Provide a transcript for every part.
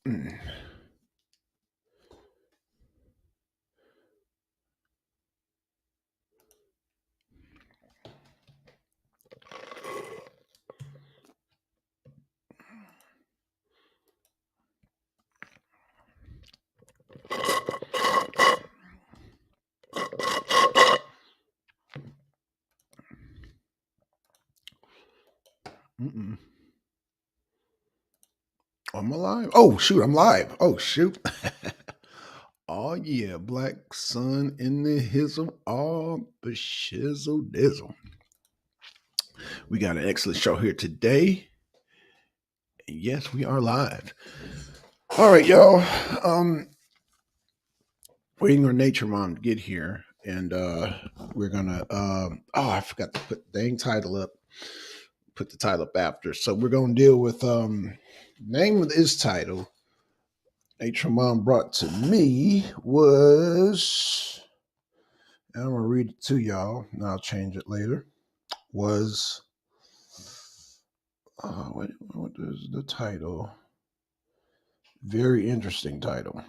Mm. Mm-mm. I'm alive. Oh shoot, I'm live. Oh shoot. Oh yeah, black sun in the hizzle, all the shizzle dizzle. We got an excellent show here today. And yes, we are live. All right, y'all. Um, Waiting on Nature Mom to get here, and we're gonna. Oh, I forgot to put the dang title up. Put the title up after. So we're gonna deal with name of this title. Nature Mom brought to me was. And I'm gonna read it to y'all, and I'll change it later. Was what is the title? Very interesting title.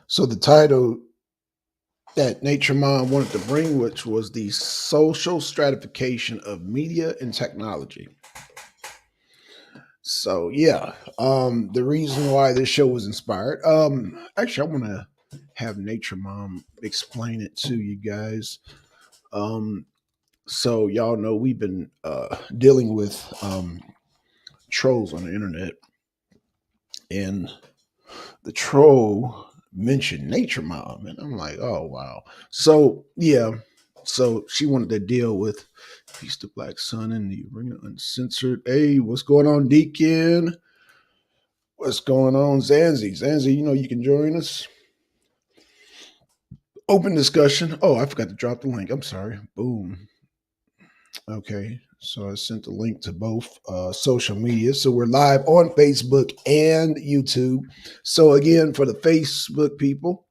So the title that Nature Mom wanted to bring, which was the social stratification of media and technology. So yeah, the reason why this show was inspired. Actually, I want to have Nature Mom explain it to you guys. Um, so y'all know we've been dealing with trolls on the internet, and the troll mentioned Nature Mom, and I'm like, oh wow. So yeah, so she wanted to deal with Peace to Black Sun in the Arena Uncensored. Hey, what's going on, Deacon? What's going on, Zanzi? Zanzi, you know you can join us. Open discussion. Oh, I forgot to drop the link. I'm sorry. Boom. Okay. So I sent the link to both social media. So we're live on Facebook and YouTube. So again, for the Facebook people,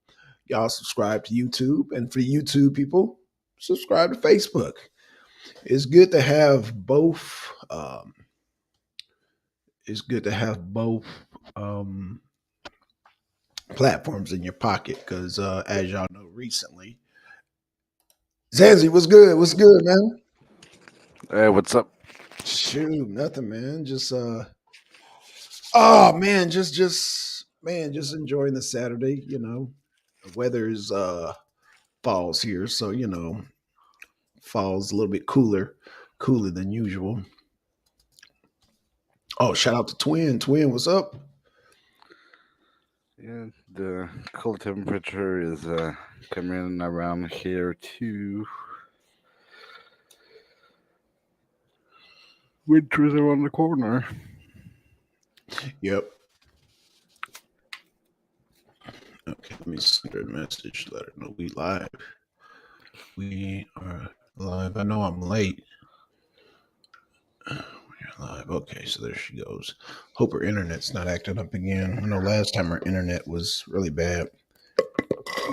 y'all subscribe to YouTube. And for the YouTube people, subscribe to Facebook. It's good to have both. It's good to have both um, platforms in your pocket because, as y'all know, recently, Zanzi, what's good? What's good, man? Hey, what's up? Shoot, nothing, man. Just oh man, just enjoying the Saturday. You know, the weather is falls here, so you know, fall's a little bit cooler than usual. Oh, shout out to Twin. Twin, what's up? Yeah, the cold temperature is coming around here too. Winter's around the corner. Yep. Okay, let me send her a message. Let her know we live. We are live. I know I'm late. We're live. Okay, so there she goes. Hope her internet's not acting up again. I know last time her internet was really bad.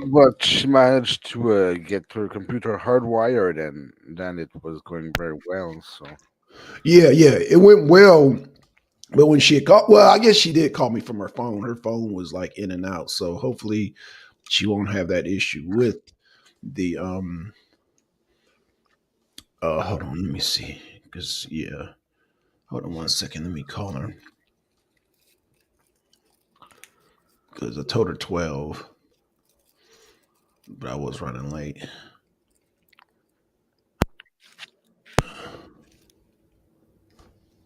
But she managed to get her computer hardwired, and then it was going very well. So Yeah, it went well. But when she had called, well, I guess she did call me from her phone. Her phone was like in and out, so hopefully she won't have that issue with the hold on, let me see. Because yeah. Hold on one second. Let me call her. Because I told her 12, but I was running late.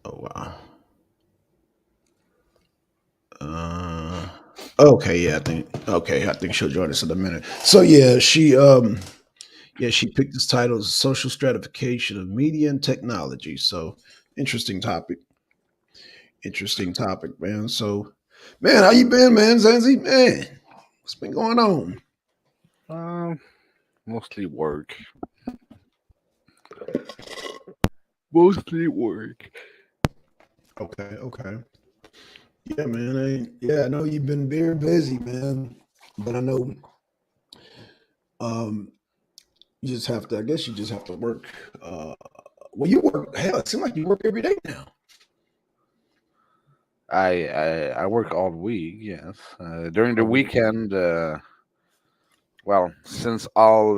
Oh wow. Uh okay, yeah, I think she'll join us in a minute. So yeah, she picked this title as Social Stratification of Media and Technology. So interesting topic. Interesting topic, man. So man, how you been, man, Zanzi? Man, what's been going on? uh, mostly work. Mostly work. Okay. Yeah, man. I know you've been very busy, man. But I know um you just have to I guess you just have to work well you work hell, it seems like you work every day now. I work all week. Yes, during the A week? weekend. Well, since all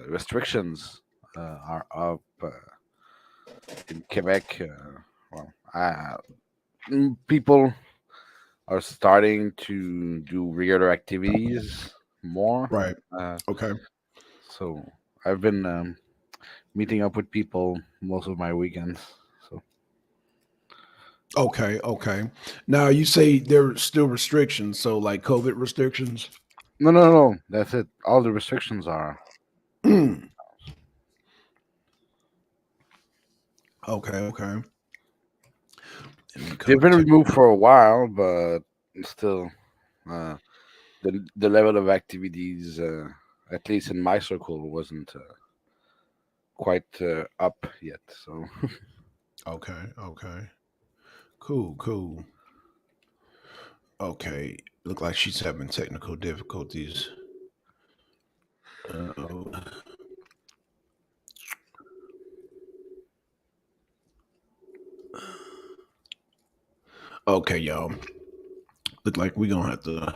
restrictions are up in Quebec, well, people are starting to do regular activities more. Right. Uh, Okay. so I've been meeting up with people most of my weekends. So Okay. Okay. Now you say there are still restrictions, so like COVID restrictions. no, no, no, that's it. All the restrictions are. Okay. Okay. Let me They've been contact. removed for a while, but still, uh, the level of activities, at least in my circle, wasn't quite up yet. So Okay. Okay. Cool. Cool. Okay. Look like she's having technical difficulties. Oh. Okay, y'all. Look like we're gonna have to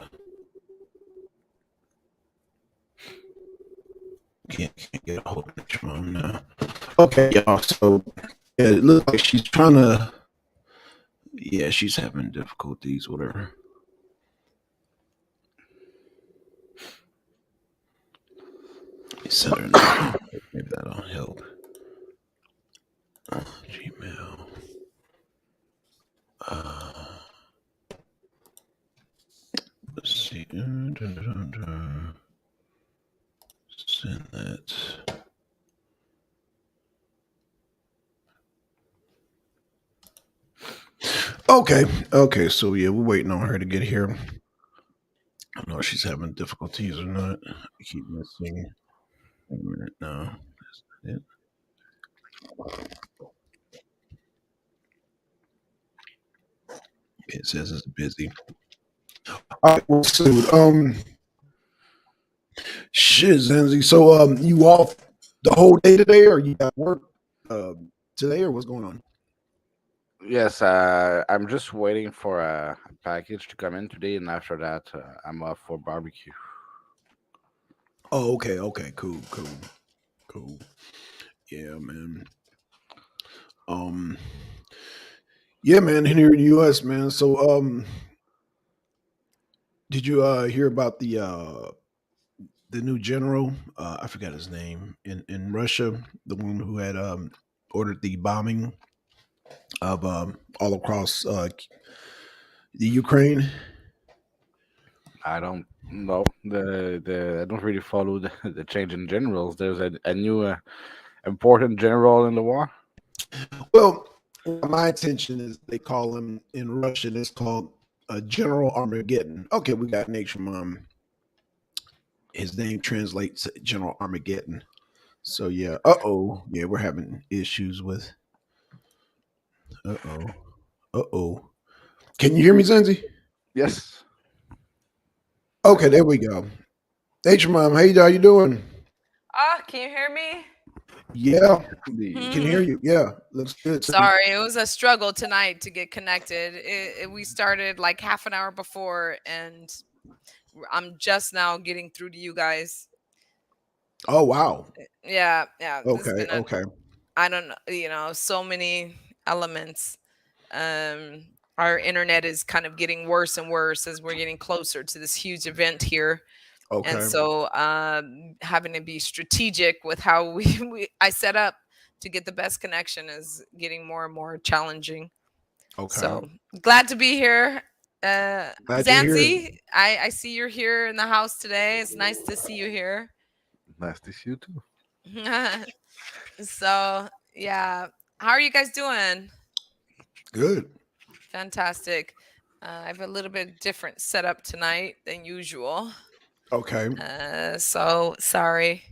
can't get a hold of this phone now. Okay, y'all. So yeah, it looks like she's trying to. Yeah, she's having difficulties with her. Send her another. Maybe that'll help. Gmail. Uh, let's see. Send that. Okay. Okay. So yeah, we're waiting on her to get here. I don't know if she's having difficulties or not. I keep missing. Wait a minute. No. That's not it. It says it's busy. All right. Well, so shit, Zanzi. So you off the whole day today, or you got work today, or what's going on? yes, I'm just waiting for a package to come in today, and after that, I'm off for barbecue. Oh, okay. Okay. Cool. Cool. Cool. Yeah, man. Um. Yeah, man. Here in the U.S., man. So did you hear about the new general? I forgot his name in Russia, the one who had ordered the bombing of all across the Ukraine. I don't know the I don't really follow the change in generals. There's a new important general in the war. Well, my attention is they call him in Russian. It's called General Armageddon. Okay, we got Nature Mom. His name translates to General Armageddon. So yeah. Yeah, we're having issues with. Uh oh. Uh-oh. Can you hear me, Zenzi? Yes, Okay, there we go. Nature Mom, hey, how you doing? Ah, can you hear me? Yeah, can indeed. hear you. Yeah, looks good to me. Sorry, it was a struggle tonight to get connected. We started like half an hour before, and I'm just now getting through to you guys. Oh, wow. Yeah, yeah. This has Okay, been a okay, I don't know, so many elements. Our internet is kind of getting worse and worse as we're getting closer to this huge event here, and okay, so having to be strategic with how I set up to get the best connection is getting more and more challenging. okay. So glad to be here. Glad you're here. Zanzi, I see you're here in the house today. It's nice to see you here. Nice to see you too. So, yeah. How are you guys doing? Good. Fantastic. I have a little bit different setup tonight than usual. Okay. So sorry.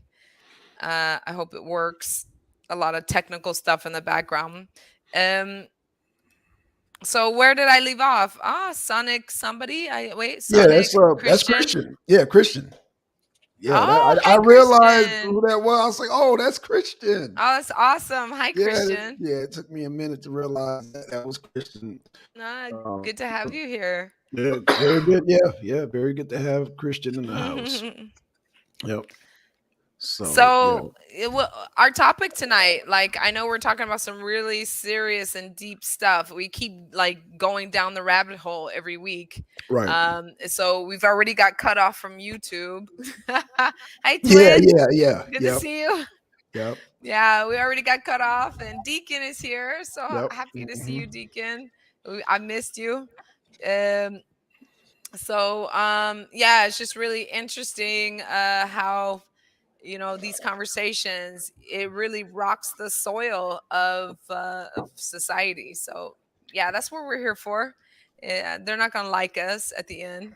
I hope it works. A lot of technical stuff in the background. Um, so where did I leave off? Sonic somebody. I wait, Yeah, Sonic that's Christian. Christian. Yeah, Christian. Yeah, Oh, I hi, realized Christian. who that was. I was like, oh, that's Christian. Oh, that's awesome. Hi, Christian. Yeah, it took me a minute to realize that was Christian. Um, Good to have you here. yeah, very good. Yeah, very good to have Christian in the house. Yep. So yeah, So, our topic tonight, like, I know we're talking about some really serious and deep stuff. We keep like going down the rabbit hole every week. right. So we've already got cut off from YouTube. Hi, Yeah, twin. Good to yep, see you. yep, Yeah, we already got cut off, and Deacon is here. So yep. happy to see Hmm. you, Deacon. I missed you. Um, yeah, it's just really interesting how these conversations, it really rocks the soil of society. So yeah, that's what we're here for. They're not gonna like us at the end,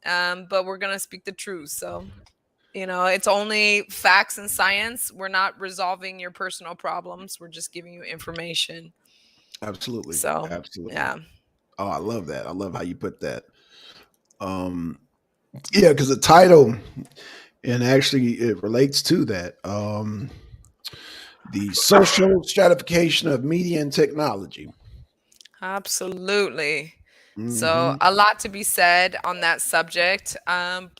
but we're gonna speak the truth. So it's only facts and science. We're not resolving your personal problems, we're just giving you information. Absolutely, So absolutely. yeah. Oh, I love that. I love how you put that. Um, yeah, because the title, and actually it relates to that. The social stratification of media and technology. Absolutely. So Hmm. a lot to be said on that subject. I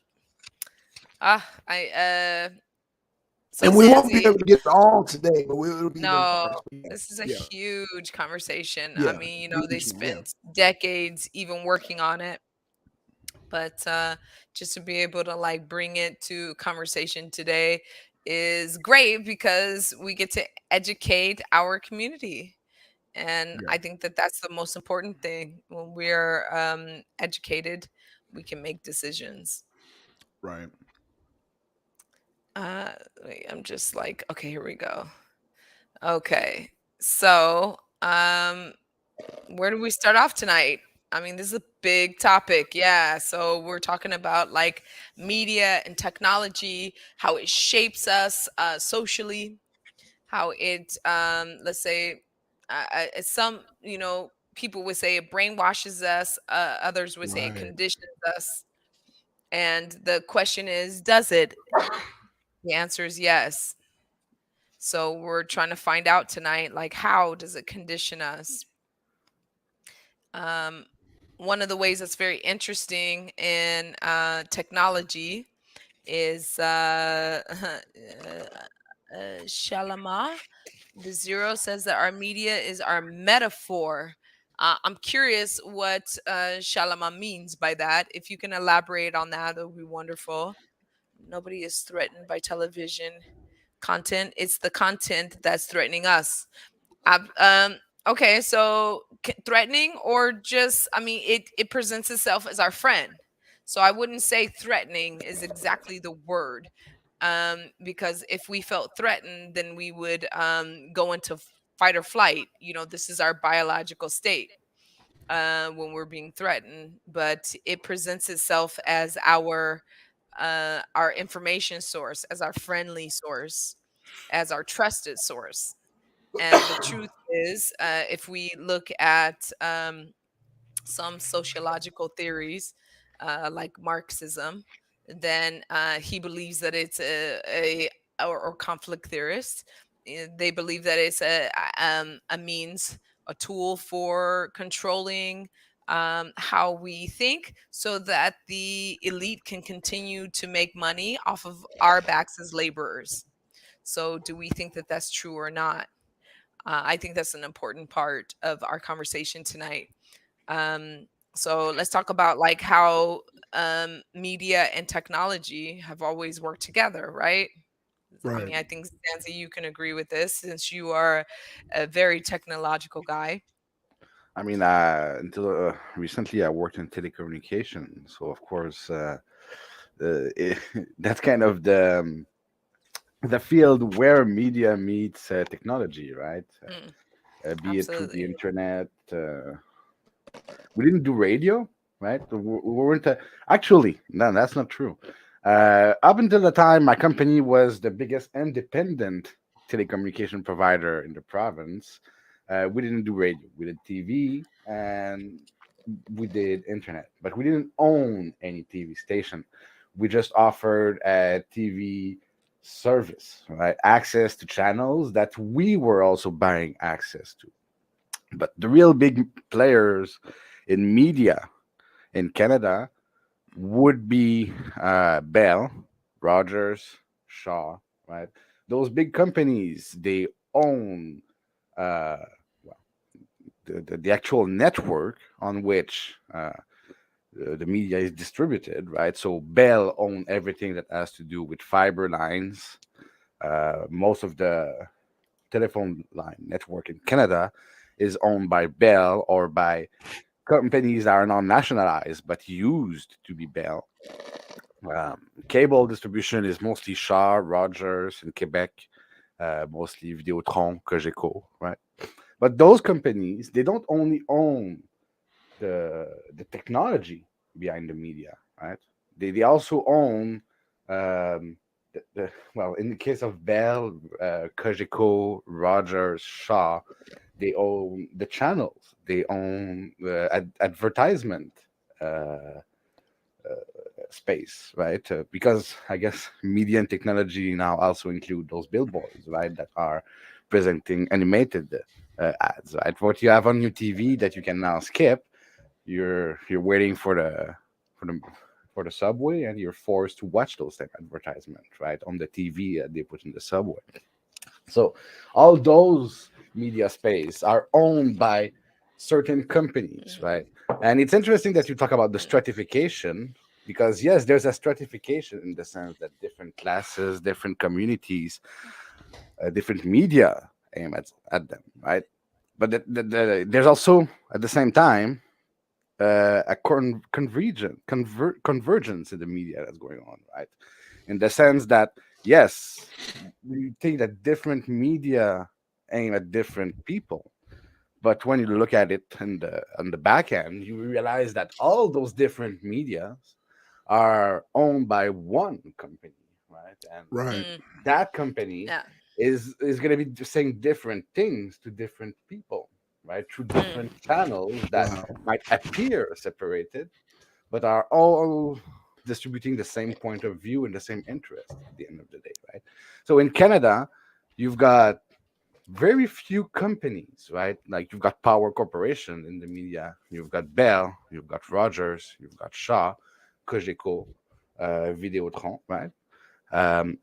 so And we won't be Zanzi, able to get it all today, but we'll be in no, parts. Yeah, this is a yeah, huge conversation. I yeah. mean, they Huge one. Yeah, spent decades even working on it, but just to be able to like bring it to conversation today is great because we get to educate our community. And yeah. I think that that's the most important thing. When we're educated, we can make decisions. Right. Wait, I'm just like, okay, here we go. Okay. So, where do we start off tonight? I mean, this is a big topic. Yeah. So, we're talking about like media and technology, how it shapes us socially, how it, let's say, some, people would say it brainwashes us, others would say it Right. conditions us. And the question is, does it? The answer is yes. So we're trying to find out tonight, like, how does it condition us? Um, One of the ways that's very interesting in technology is Shalama. The zero says that our media is our metaphor. I'm curious what Shalama means by that. If you can elaborate on that, it would be wonderful. Nobody is threatened by television content. It's the content that's threatening us. Okay, so threatening, or just, I mean, it presents itself as our friend. So I wouldn't say threatening is exactly the word, because if we felt threatened, then we would go into fight or flight. This is our biological state when we're being threatened, but it presents itself as our information source, as our friendly source, as our trusted source. And the truth is, if we look at some sociological theories, like Marxism, then he believes that it's or conflict theorists. They believe that it's a means, a tool for controlling how we think, so that the elite can continue to make money off of our backs as laborers. So, do we think that that's true or not? I think that's an important part of our conversation tonight. Um, so let's talk about like how media and technology have always worked together, right? I Right. mean, I think Zanzi, you can agree with this since you are a very technological guy. I mean, until recently, I worked in telecommunication, so of course, that's kind of the field where media meets technology, right? Mm, Be it through the absolutely. internet. We didn't do radio, right? We weren't actually. No, that's not true. Up until the time, my company was the biggest independent telecommunication provider in the province. We didn't do radio. We did TV and we did internet, but we didn't own any TV station. We just offered a TV service, right? Access to channels that we were also buying access to. But the real big players in media in Canada would be Bell, Rogers, Shaw, right? Those big companies, they own uh, well, the actual network on which the media is distributed, right? So Bell own everything that has to do with fiber lines. Most of the telephone line network in Canada is owned by Bell or by companies that are not nationalized but used to be Bell. Cable distribution is mostly Shaw, Rogers in Quebec, mostly Videotron, Cogeco, right? But those companies, they don't only own the technology behind the media, right? They also own well, in the case of Bell, Cogeco, Rogers, Shaw, they own the channels, they own the advertisement uh, space, right? Because I guess media and technology now also include those billboards, right, that are presenting animated ads, right? What you have on your TV that you can now skip, you're waiting for the for the subway, and you're forced to watch those same advertisements, right, on the TV that they put in the subway. So all those media space are owned by certain companies, right? And it's interesting that you talk about the stratification because yes, there's a stratification in the sense that different classes, different communities, different media aim at them, right? But there's also at the same time a convergence in the media that's going on, right? In the sense that yes, we think that different media aim at different people, but when you look at it on the back end, you realize that all those different medias are owned by one company, right? And Right. Mm, that company yeah. is going to be saying different things to different people, right? Through Mm, different channels that Wow. might appear separated, but are all distributing the same point of view and the same interest at the end of the day, right? So in Canada, you've got very few companies, right? Like you've got Power Corporation in the media, you've got Bell, you've got Rogers, you've got Shaw, Cogeco, Videotron, right? Um,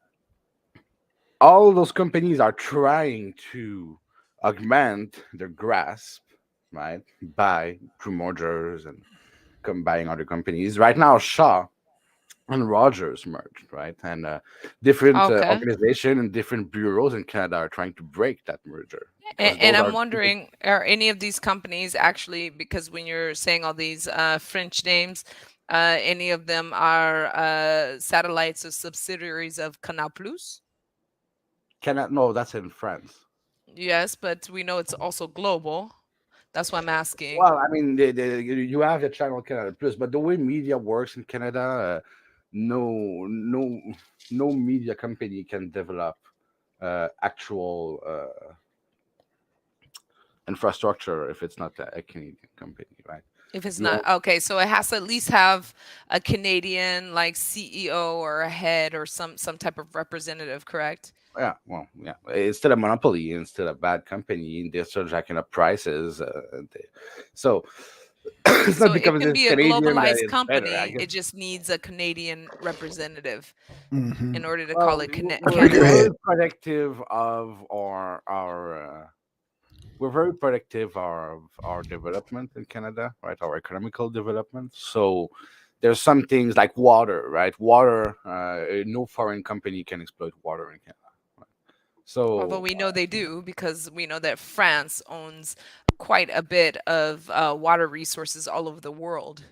all those companies are trying to augment their grasp, right? By through mergers and combining other companies. Right now, Shaw and Rogers merged, right? And different okay. organization and different bureaus in Canada are trying to break that merger because And those I'm are two. wondering, are any of these companies actually, because when you're saying all these French names, any of them are satellites or subsidiaries of Canal Plus? Cannot. No, that's in France. Yes, but we know it's also global. That's why I'm asking. Well, I mean, you have the channel Canada Plus, but the way media works in Canada, no, no, no media company can develop actual infrastructure if it's not a Canadian company, right? If it's You not won't, okay, so it has to at least have a Canadian like CEO or a head or some type of representative, correct? yeah, well, yeah, it's still a monopoly and still a bad company, and they're still jacking up prices. So it's not So it because can it's be a Canadian that globalized it's better, I company. guess. It just needs a Canadian representative Hmm. in order to call Well, it A we're Canada. figurehead. very protective of our we're very protective of our development in Canada, right? Our economical development. So there's some things like water, right? Water, no foreign company can exploit water in Canada. Right? Although So we know they do because we know that France owns quite a bit of water resources all over the world.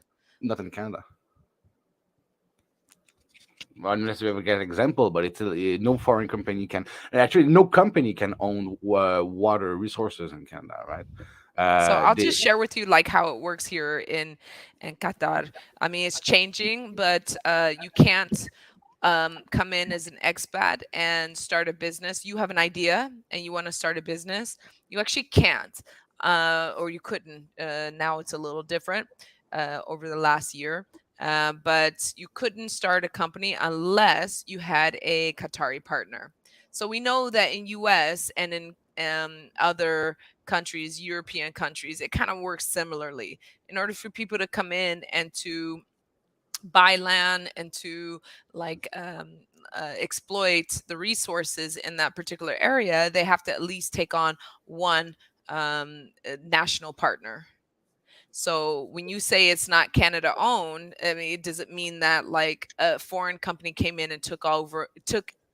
not in Canada. Unless we ever get an example, but it's no foreign company can, and actually no company can own water resources in Canada, right? So I'll They just share with you like how it works here in Qatar. I mean, it's changing, but you can't come in as an expat and start a business. You have an idea and you want to start a business, you actually can't, or you couldn't. Now it's a little different over the last year. but you couldn't start a company unless you had a Qatari partner. So we know that in US and in other countries, European countries, it kind of works similarly. In order for people to come in and to buy land and to like exploit the resources in that particular area, they have to at least take on one national partner. So when you say it's not Canada owned, I mean, does it mean that like a foreign company came in and took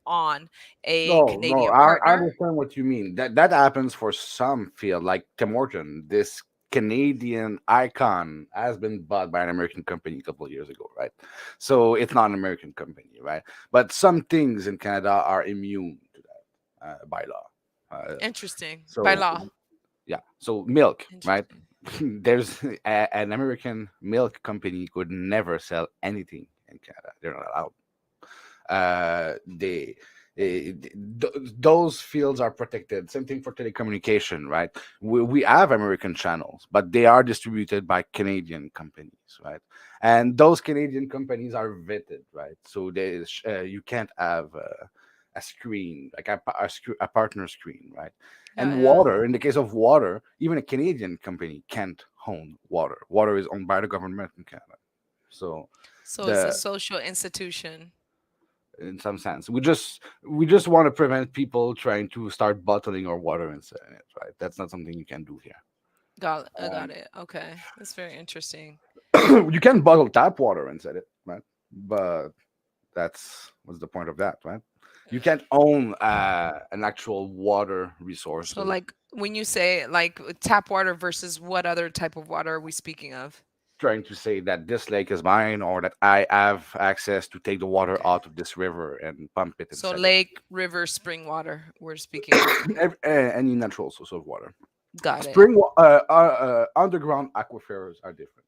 on a No, no, Canadian I partner? understand what you mean. That happens for some field, like Tim Horton. This Canadian icon has been bought by an American company a couple of years ago, right? So it's not an American company, right? But some things in Canada are immune to that by law. Interesting. By So law. yeah, so milk, right? Interesting. There's an American milk company could never sell anything in Canada. They're not allowed. They those fields are protected. Same thing for telecommunication, right? We have American channels, but they are distributed by Canadian companies, right? And those Canadian companies are vetted, right? So you can't have a screen like a partner screen, right? Yeah, And yeah. water, in the case of water, even a Canadian company can't own water. Water is owned by the government in Canada. So So it's a the social institution. in some sense. We just want to prevent people trying to start bottling our water and selling it, right? That's not something you can do here. Got it. Okay. That's very interesting. You can bottle tap water and sell it, right? But that's what's the point of that, right? You can't own an actual water resource. So like when you say like tap water versus what other type of water are we speaking of? Trying to say that this lake is mine or that I have access to take the water Okay. out of this river and pump it and So sell it. lake, river, spring water we're speaking of. Any natural source of water. Got it. Underground aquifers are different.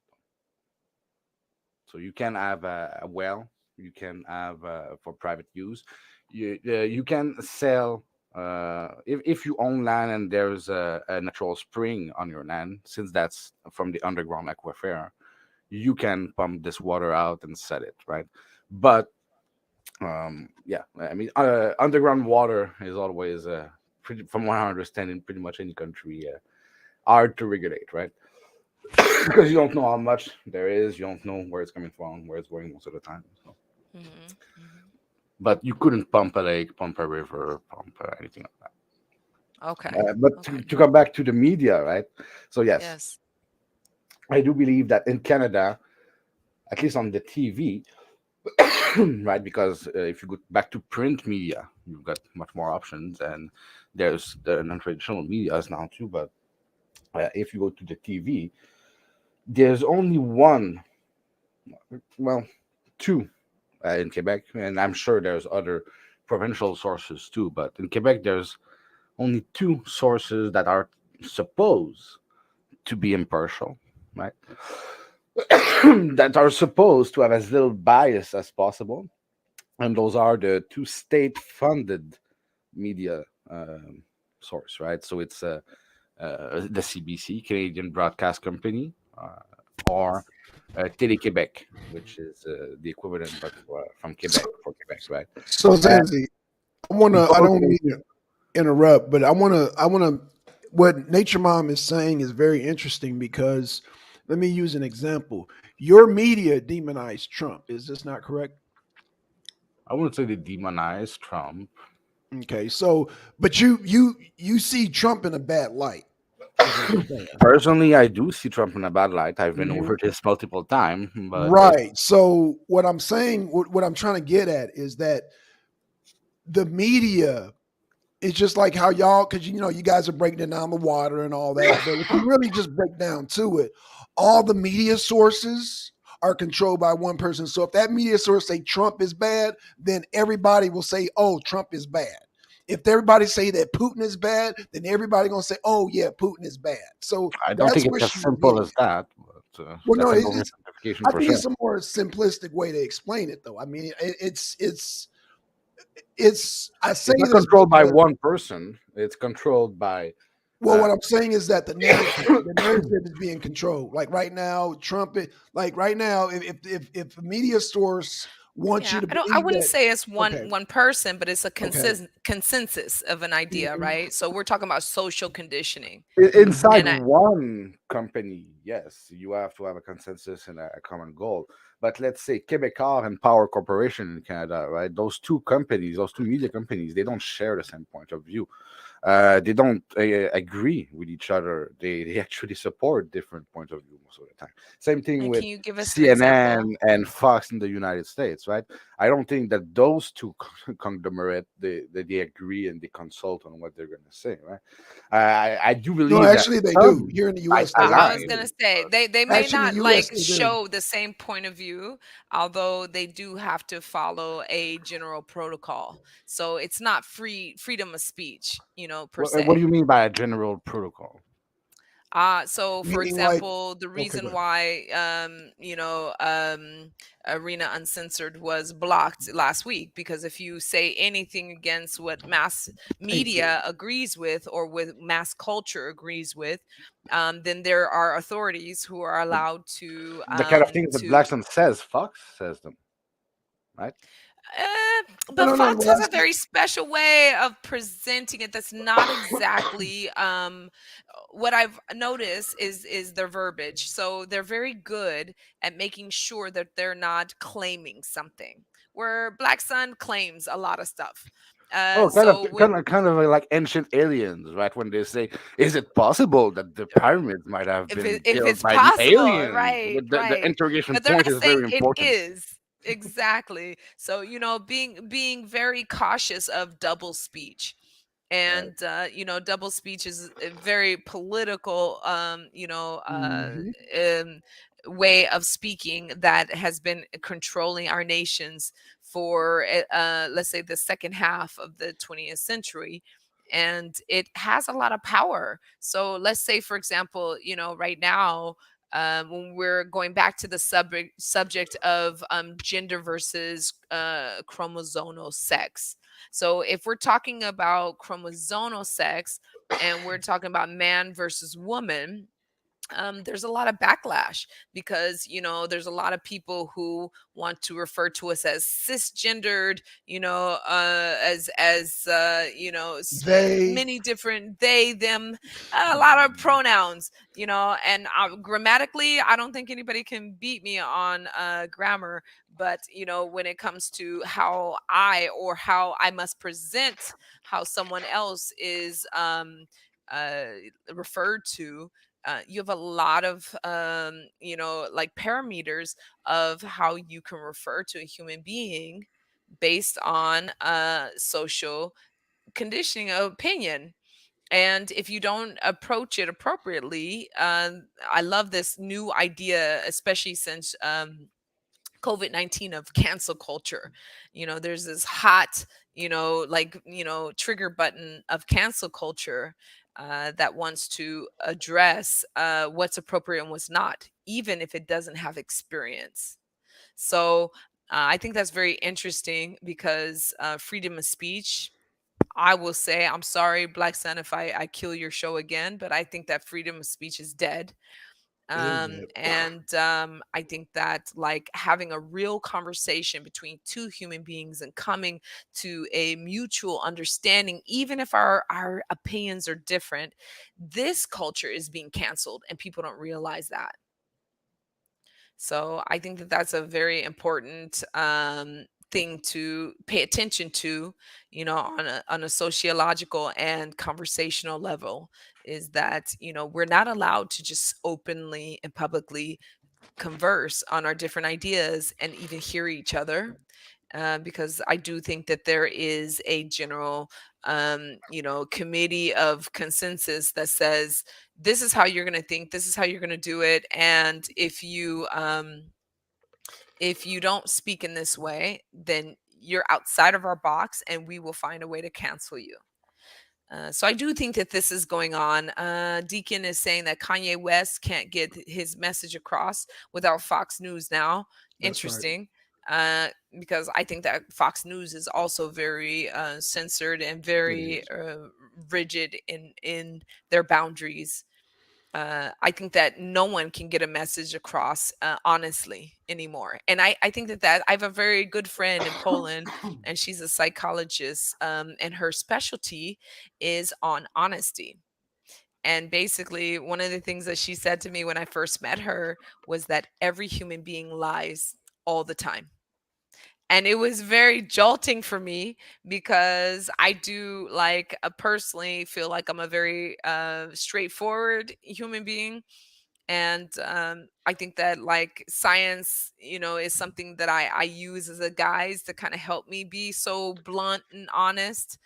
So you can have a well, you can have for private use. You can sell if you own land and there's a natural spring on your land, since that's from the underground aquifer, you can pump this water out and sell it, right? But yeah, I mean, underground water is always, from what I understand, in pretty much any country, hard to regulate, right? Because you don't know how much there is, you don't know where it's coming from, where it's going most of the time. So. Hmm. Hmm. But you couldn't pump a lake, pump a river, pump anything like Okay. that. But Okay. to come back to the media, right? So yes, Yes. I do believe that in Canada, at least on the TV, right? Because if you go back to print media, you've got much more options, and there's the non-traditional medias now too. But if you go to the TV, there's only one, well, two in Quebec, and I'm sure there's other provincial sources too. But in Quebec, there's only two sources that are supposed to be impartial, right? That are supposed to have as little bias as possible, and those are the two state-funded media source, right? So it's the CBC, Canadian Broadcast Company, or Télé-Québec, which is the equivalent, but from So, Quebec for Quebec, right? so And Zanzi, I both don't mean to interrupt, but I wanna, what Nature Mom is saying is very interesting because let me use an example. Your media demonized Trump. Is this not correct? I wouldn't say they demonize Trump. Okay, so but you see Trump in a bad light, is what you're saying. Personally, I do see Trump in a bad light. I've been Mhm. over this multiple times, but Right. So what I'm saying, what I'm trying to get at is that the media, it's just like how y'all, because you guys are breaking it down the water and all that. But if you really just break down to it, all the media sources are controlled by one person. So if that media source say Trump is bad, then everybody will say, "Oh, Trump is bad." If everybody say that Putin is bad, then everybody gonna say, "Oh yeah, Putin is bad." So I don't that's think it's what as you're simple getting as at. that. But Well, no, that's an it's. oversimplification I for think sure. it's a more simplistic way to explain it, though. I mean, it's. I say It's not this controlled by because one person. It's controlled by Well, Uh, what I'm saying is that the narrative is being controlled. Like right now, like right now, if media source wants you Yeah, to I believe wouldn't that, say it's okay, one person, but it's a okay, consensus of an idea, mhm, right? So we're talking about social conditioning. mhm, Inside And I one company, yes, you have to have a consensus and a common goal. But let's say Quebecor and Power Corporation in Canada, right? Those two companies, those two media companies, they don't share the same point of view. They don't agree with each other. They actually support different points of view most of the time. Same thing and with can you give us an CNN example? and Fox in the United States, right? I don't think that those two conglomerate they agree and they consult on what they're going to say, right? I do no, believe that actually they do. some Here in the might U.S., I, they I align. was actually gonna do. say they may Actually, in not the U.S., like they do. show the same point of view, although they do have to follow a general protocol. So it's not freedom of speech, per What do se. you mean by a general protocol? So for Meaning, like, example, the okay, go reason ahead. why Arena Uncensored was blocked last week, because if you say anything against what mass Thank you. media agrees with or with mass culture agrees with, then there are authorities who are The, allowed to the kind of things that Blackstone says, Fox says them, right? No, but no, no. Fox Well, has a that's very special way of presenting it that's not exactly what I've noticed is their verbiage. So they're very good at making sure that they're not claiming something. Where Black Sun claims a lot of stuff. Oh, So when kind of like ancient aliens, right? When they say, "Is it possible that the pyramids might have been if built it's by the possible, aliens?" right, The right, interrogation but they're point not is very saying it important. is exactly. So being very cautious of double speech, Right. and double speech is a very political hmm way of speaking that has been controlling our nations for let's say the second half of the 20th century, and it has a lot of power. So let's say, for example, right now, when we're going back to the subject of gender versus chromosomal sex. So if we're talking about chromosomal sex and we're talking about man versus woman, there's a lot of backlash because there's a lot of people who want to refer to us as cisgendered, They, many different they them, a lot of pronouns, and grammatically I don't think anybody can beat me on grammar. But when it comes to how I must present how someone else is uh, referred to, you have a lot of like parameters of how you can refer to a human being based on social conditioning of opinion. And if you don't approach it appropriately, I love this new idea, especially since COVID-19, of cancel culture. There's this hot, trigger button of cancel culture that wants to address what's appropriate and what's not, even if it doesn't have experience. So I think that's very interesting because freedom of speech. I will say, I'm sorry, Black Sun, if I kill your show again, but I think that freedom of speech is dead. it is it. And I think that, like, having a real conversation between two human beings and coming to a mutual understanding, even if our opinions are different, this culture is being canceled and people don't realize that. So I think that that's a very important thing to pay attention to, on a sociological and conversational level, is that we're not allowed to just openly and publicly converse on our different ideas and even hear each other. Because I do think that there is a general, committee of consensus that says this is how you're going to think, this is how you're going to do it, and if you don't speak in this way, then you're outside of our box, and we will find a way to cancel you. So I do think that this is going on. Deacon is saying that Kanye West can't get his message across without Fox News now. That's right. Interesting. uh, because I think that Fox News is also very censored and It very is. rigid in their boundaries. I think that no one can get a message across honestly anymore. And I think that I have a very good friend in Poland, and she's a psychologist, and her specialty is on honesty. And basically, one of the things that she said to me when I first met her was that every human being lies all the time. And it was very jolting for me because I do like personally feel like I'm a very straightforward human being. And I think that like science, is something that I use as a guise to kind of help me be so blunt and honest.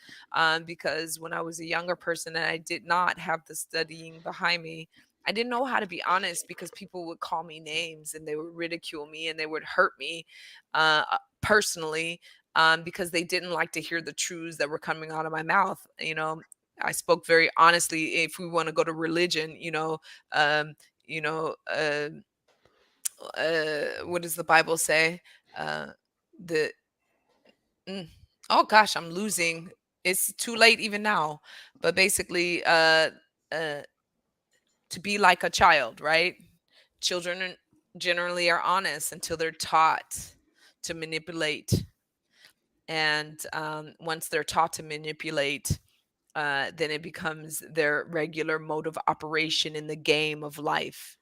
Because when I was a younger person and I did not have the studying behind me, I didn't know how to be honest because people would call me names and they would ridicule me and they would hurt me personally, because they didn't like to hear the truths that were coming out of my mouth. I spoke very honestly. If we want to go to religion, um, you know, what does the Bible say? Uh, the mm, oh gosh, I'm losing. It's too late even now. But basically, uh, to be like a child, right? Children generally are honest until they're taught to manipulate, and once they're taught to manipulate, then it becomes their regular mode of operation in the game of life.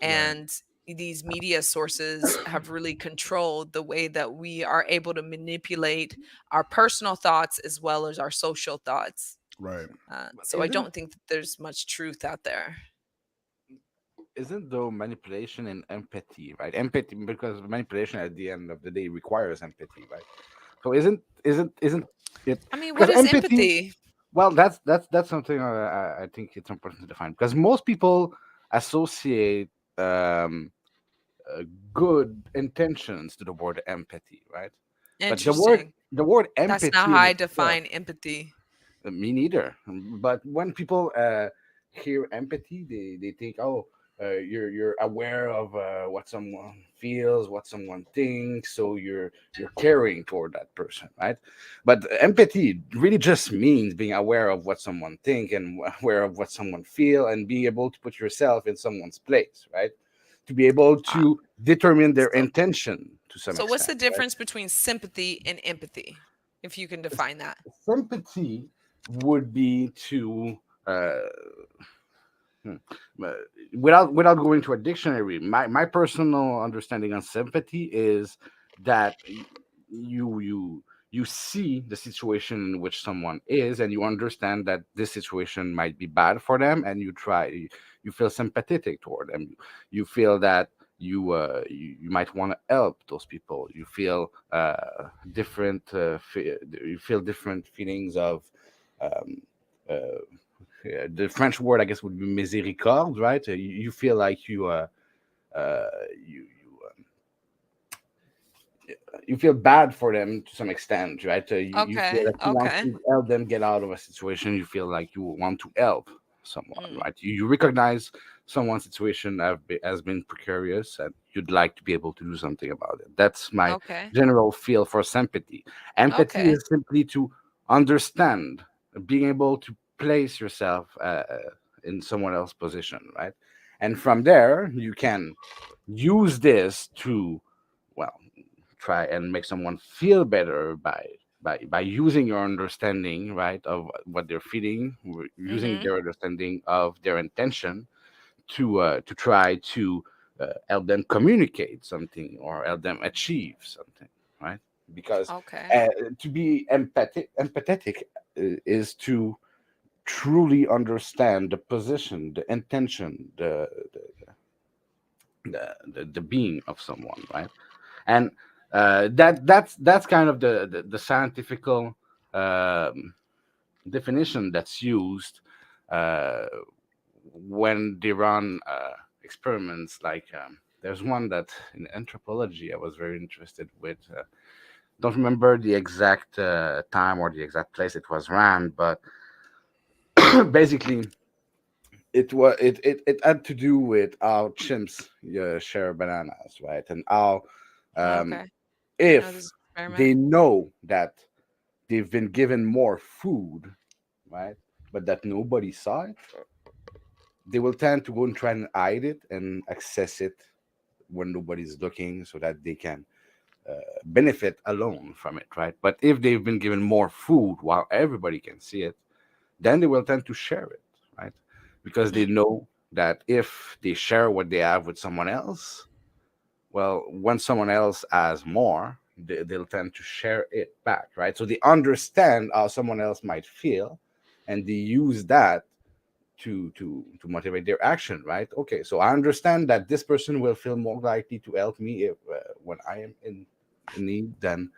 Right. And these media sources have really controlled the way that we are able to manipulate our personal thoughts as well as our social thoughts. Right. But So I don't think that there's much truth out there. isn't though manipulation and empathy, right? Empathy, because manipulation at the end of the day requires empathy, right? So isn't it, I mean, what because is empathy, empathy? well, that's something I think it's important to define, because most people associate um uh, good intentions to the word empathy, right? But Interesting. the word That's not empathy how in I itself, define empathy. me neither. But when people hear empathy, they think, oh, you're aware of what someone feels, what someone thinks, so you're caring toward that person, right? But empathy really just means being aware of what someone think and aware of what someone feel, and be able to put yourself in someone's place, right? To be able Uh, to determine their so, intention to some so what's extent, the right? difference between sympathy and empathy, if you can define that? Sympathy would be to uh, hmm, uh, without going to a dictionary, my personal understanding on sympathy is that you see the situation in which someone is, and you understand that this situation might be bad for them, and you feel sympathetic toward them. You feel that you might want to help those people. You feel you feel different feelings of um, uh, the French word, I guess, would be miséricorde, right? You feel like uh, you you you feel bad for them to some extent, right? You feel Okay, that you want okay. to help them get out of a situation. You feel like you want to help someone, Mm, right? You recognize someone's situation has been precarious, and you'd like to be able to do something about it. That's my okay, general feel for sympathy. Empathy okay, is simply to understand, being able to place yourself in someone else's position, right? And from there, you can use this to, well, try and make someone feel better by using your understanding, right, of what they're feeling, using mm-hmm, their understanding of their intention to try to help them communicate something or help them achieve something, right? Because okay, to be empathetic is to truly understand the position, the intention, the being of someone, right? And that's kind of the scientific definition that's used uh, when they run experiments. Like there's one that in anthropology I was very interested with. Don't remember the exact time or the exact place it was ran, but basically it had to do with how chimps share bananas, right? And how um, okay. I know this If they experiment. know that they've been given more food, right, but that nobody saw it, they will tend to go and try and hide it and access it when nobody's looking so that they can benefit alone from it, right? But if they've been given more food while everybody can see it, then they will tend to share it, right? Because they Mm, know that if they share what they have with someone else, well, when someone else has more, they'll tend to share it back, right? So they understand how someone else might feel, and they use that to motivate their action, right? Okay, so I understand that this person will feel more likely to help me if when I am in need than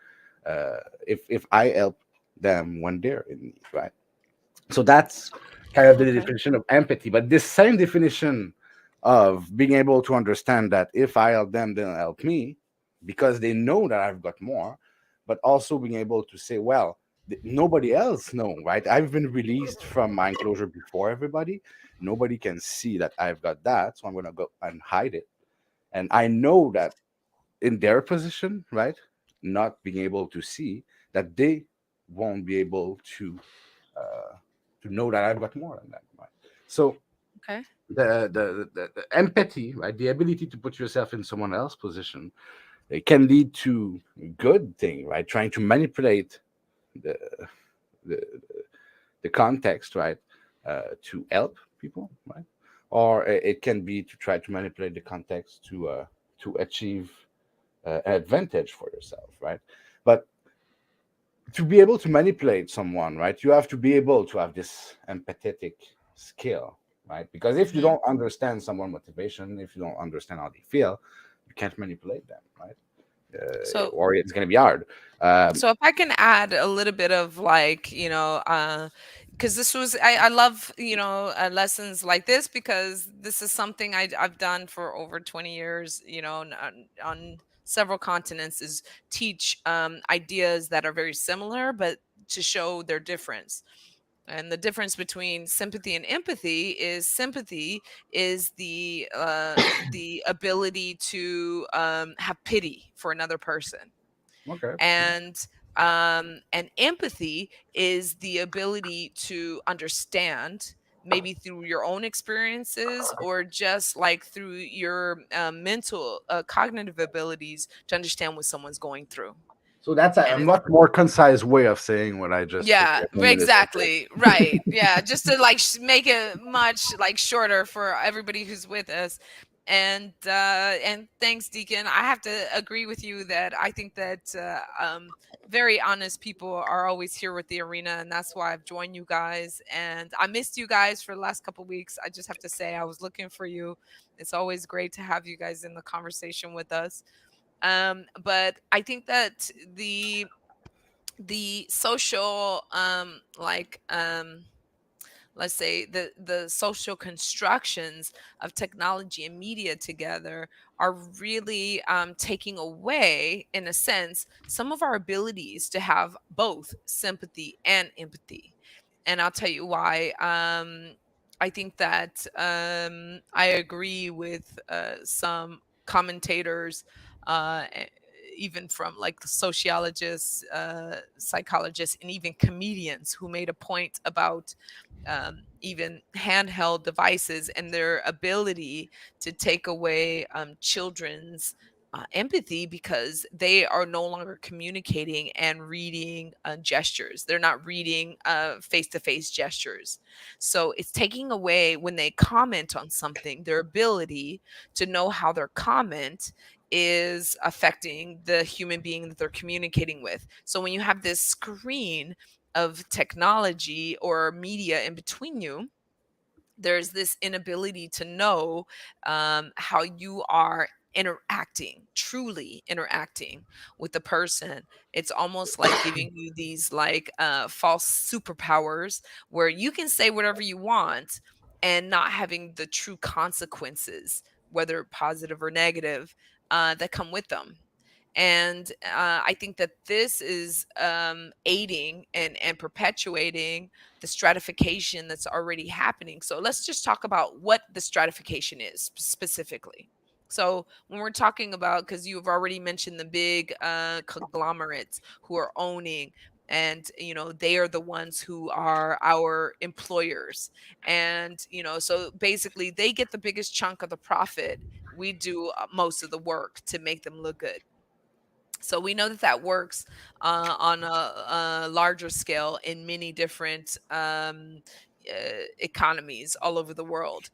if I help them when they're in need, right? So that's kind of the okay. definition of empathy. But this same definition of being able to understand that if I help them, they'll help me because they know that I've got more, but also being able to say, well, nobody else know, right? I've been released from my enclosure before everybody. Nobody can see that I've got that, so I'm gonna go and hide it. And I know that in their position, right, not being able to see that they won't be able uh, to know that I've got more than that, right? So Okay. the empathy, right, the ability to put yourself in someone else's position, it can lead to good thing, right? Trying to manipulate the the, the context, right, to help people, right? Or it can be to try to manipulate the context to achieve an advantage for yourself, right? But to be able to manipulate someone, right, you have to be able to have this empathetic skill, right? Because if you Hmm. don't understand someone's motivation, if you don't understand how they feel, you can't manipulate them, right? So Or it's going to be hard. Um, So if I can add a little bit of like, because this was I love lessons like this because this is something I've done for over 20 years, on several continents is teach ideas that are very similar but to show their difference. And the difference between sympathy and empathy is sympathy is the ability to have pity for another person, okay. and empathy is the ability to understand, maybe through your own experiences or just like through your mental cognitive abilities to understand what someone's going through. So that's a And it's much more concise way of saying what I just took yeah, a few minutes to say. exactly. Right. Yeah. Just to like make it much like shorter for everybody who's with us. And thanks, Deacon. I have to agree with you that I think that very honest people are always here with the arena, and that's why I've joined you guys. And I missed you guys for the last couple weeks. I just have to say I was looking for you. It's always great to have you guys in the conversation with us. But I think that the social let's say the social constructions of technology and media together are really taking away, in a sense, some of our abilities to have both sympathy and empathy. And I'll tell you why. I think that I agree with some commentators, even from like sociologists, psychologists, and even comedians who made a point about even handheld devices and their ability to take away children's empathy because they are no longer communicating and reading gestures. They're not reading face to face gestures. So it's taking away, when they comment on something, their ability to know how their comment is affecting the human being that they're communicating with. So when you have this screen of technology or media in between you, there's this inability to know how you are interacting, truly interacting with the person. It's almost like giving you these like false superpowers where you can say whatever you want and not having the true consequences, whether positive or negative, that come with them. And I think that this is aiding and perpetuating the stratification that's already happening. So let's just talk about what the stratification is specifically. So when we're talking about, because you've already mentioned the big conglomerates who are owning, and they are the ones who are our employers, and so basically they get the biggest chunk of the profit. We do most of the work to make them look good. So we know that that works on a larger scale in many different economies all over the world.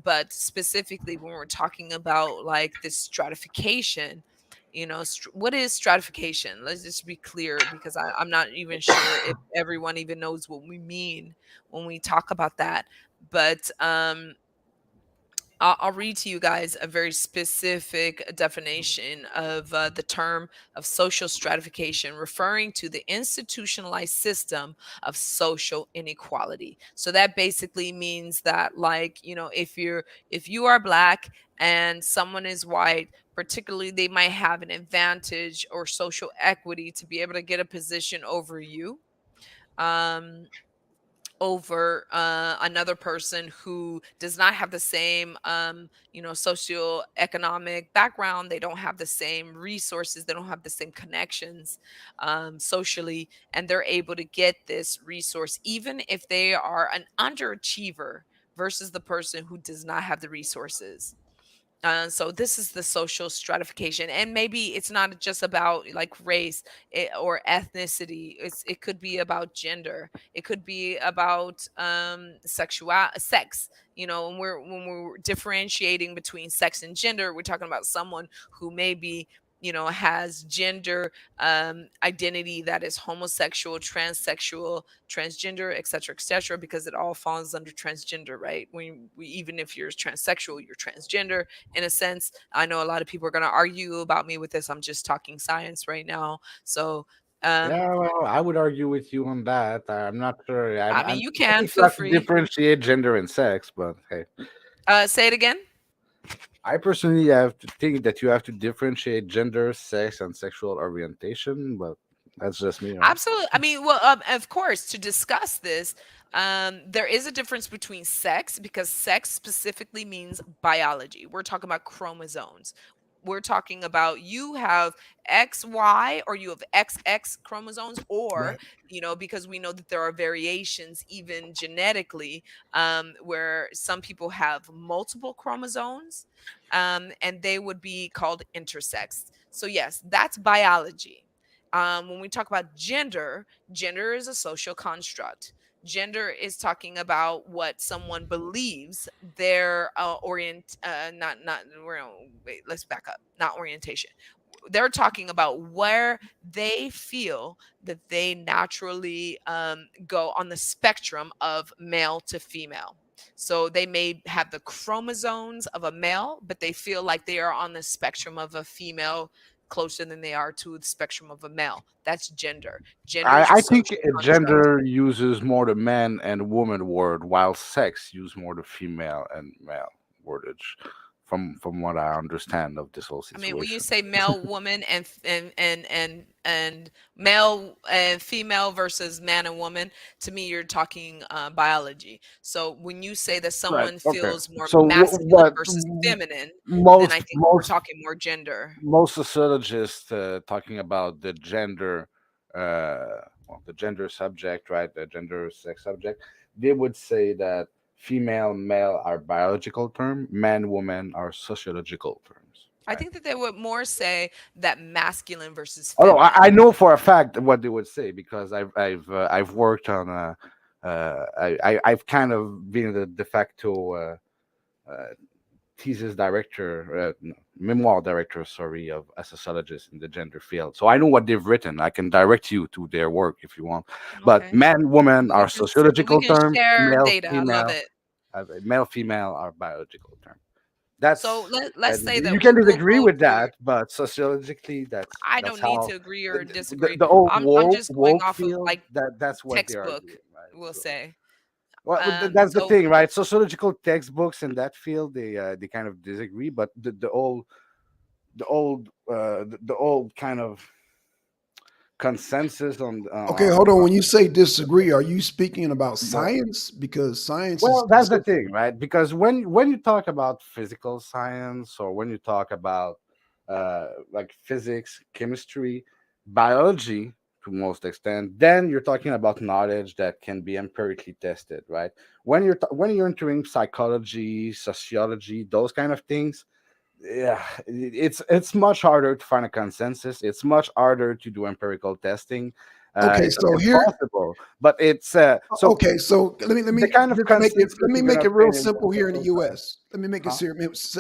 But specifically, when we're talking about like this stratification, what is stratification? Let's just be clear, because I'm not even sure if everyone even knows what we mean when we talk about that. But I'll read to you guys a very specific definition of the term of social stratification, referring to the institutionalized system of social inequality. So that basically means that, like, if you are black and someone is white, particularly, they might have an advantage or social equity to be able to get a position over you. Um, Over another person who does not have the same socioeconomic background. They don't have the same resources, they don't have the same connections socially, and they're able to get this resource even if they are an underachiever versus the person who does not have the resources. So this is the social stratification, and maybe it's not just about like race, or ethnicity. It could be about gender. It could be about sex. When we're differentiating between sex and gender, we're talking about someone who maybe has gender identity that is homosexual, transsexual, transgender, etc., because it all falls under transgender, right? Even if you're transsexual, you're transgender in a sense. I know a lot of people are going to argue about me with this. I'm just talking science right now. So, um, Yeah, well, I would argue with you on that. I'm not sure. I I mean, you can think you feel have to free. differentiate gender and sex, but hey, Say it again. I personally have to think that you have to differentiate gender, sex, and sexual orientation. But that's just me, right? Absolutely. I mean, well, of course, to discuss this, there is a difference between sex, because sex specifically means biology. We're talking about chromosomes. We're talking about you have XY or you have XX chromosomes, or, Right. because we know that there are variations even genetically, where some people have multiple chromosomes, and they would be called intersex. So, yes, that's biology. When we talk about gender, gender is a social construct. Gender is talking about what someone believes their not wait, let's back up. Not orientation. They're talking about where they feel that they naturally go on the spectrum of male to female. So they may have the chromosomes of a male, but they feel like they are on the spectrum of a female closer than they are to the spectrum of a male. That's gender. Gender is a I think social construct. gender uses more the man and woman word, while sex use more the female and male wordage. From what I understand of this whole I mean, when you situation. say male, woman, and male and female versus man and woman, to me, you're talking biology. So when you say that Right. someone Okay. feels more So masculine what versus feminine, then I most think we're most talking more gender. most sociologists talking about the gender, the gender subject, right? The gender sex subject. They would say that female, male are biological term, man, woman are sociological terms, I right? think that they would more say that masculine versus Although feminine. I know for a fact what they would say because I've worked on I've kind of been the de facto uh, thesis director, no, memoir director, sorry, of a sociologist in the gender field. So I know what they've written. I can direct you to their work if you want. But Okay. man, woman We are can we sociological can terms. share data. I love it. Male, female are biological terms. So That's let's say that you can we'll disagree go with through. that, but sociologically, I that's don't need how to agree or the, disagree. the old I'm just going woke off of field like that's what they're textbook, arguing, right? we'll So say. well, that's the So thing, right? Sociological textbooks in that field, they kind of disagree, but the old kind of consensus Okay, hold on. When you say disagree, are you speaking about science? Because science is well, that's the specific. thing, right? Because when you talk about physical science, or when you talk about like physics, chemistry, biology to most extent, then you're talking about knowledge that can be empirically tested, right? When you're entering psychology, sociology, those kind of things, yeah, it's much harder to find a consensus. It's much harder to do empirical testing. Okay, It's not so here, impossible, but it's so okay, so let me the kind of just make it consensus let me you're make gonna it real find in simple here in the physical science, U.S. Let me make it huh?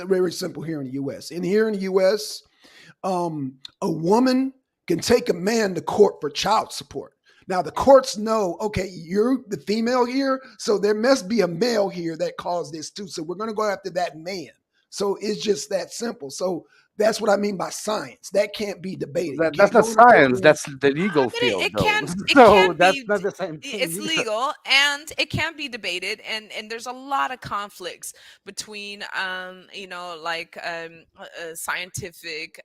very simple here in the U.S. And here in the U.S., a woman can take a man to court for child support. Now the courts know, okay, you're the female here, so there must be a male here that caused this too. So we're going to go after that man. So it's just that simple. So that's what I mean by science. That can't be debated. You That's can't not go in the science. courtroom. That's the legal But field, though. it So can that's be not the same thing it's either. legal and it can be debated, and there's a lot of conflicts between like scientific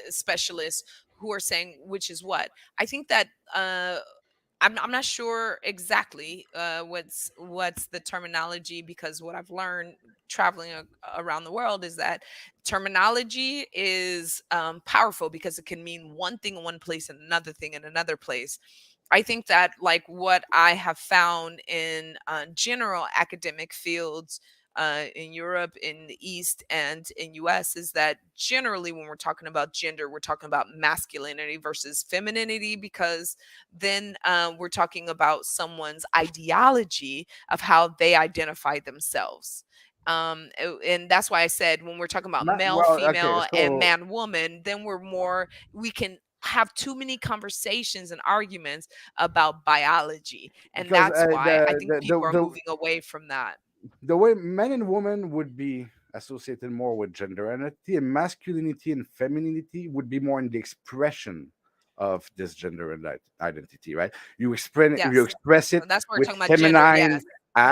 specialists who are saying which is what. I think that I'm not sure exactly what's the terminology, because what I've learned traveling around the world is that terminology is powerful because it can mean one thing in one place and another thing in another place. I think that like what I have found in general academic fields in Europe, in the East, and in US is that generally when we're talking about gender, we're talking about masculinity versus femininity, because then we're talking about someone's ideology of how they identify themselves. And that's why I said when we're talking about male, Well, okay, female, and so man, woman, then we can have too many conversations and arguments about biology. And because that's why I think people are moving away from that. the way men and women would be associated more with gender identity, and masculinity and femininity would be more in the expression of this gender and identity, right? You Yes. express it That's what we're with talking about gender. feminine Yes.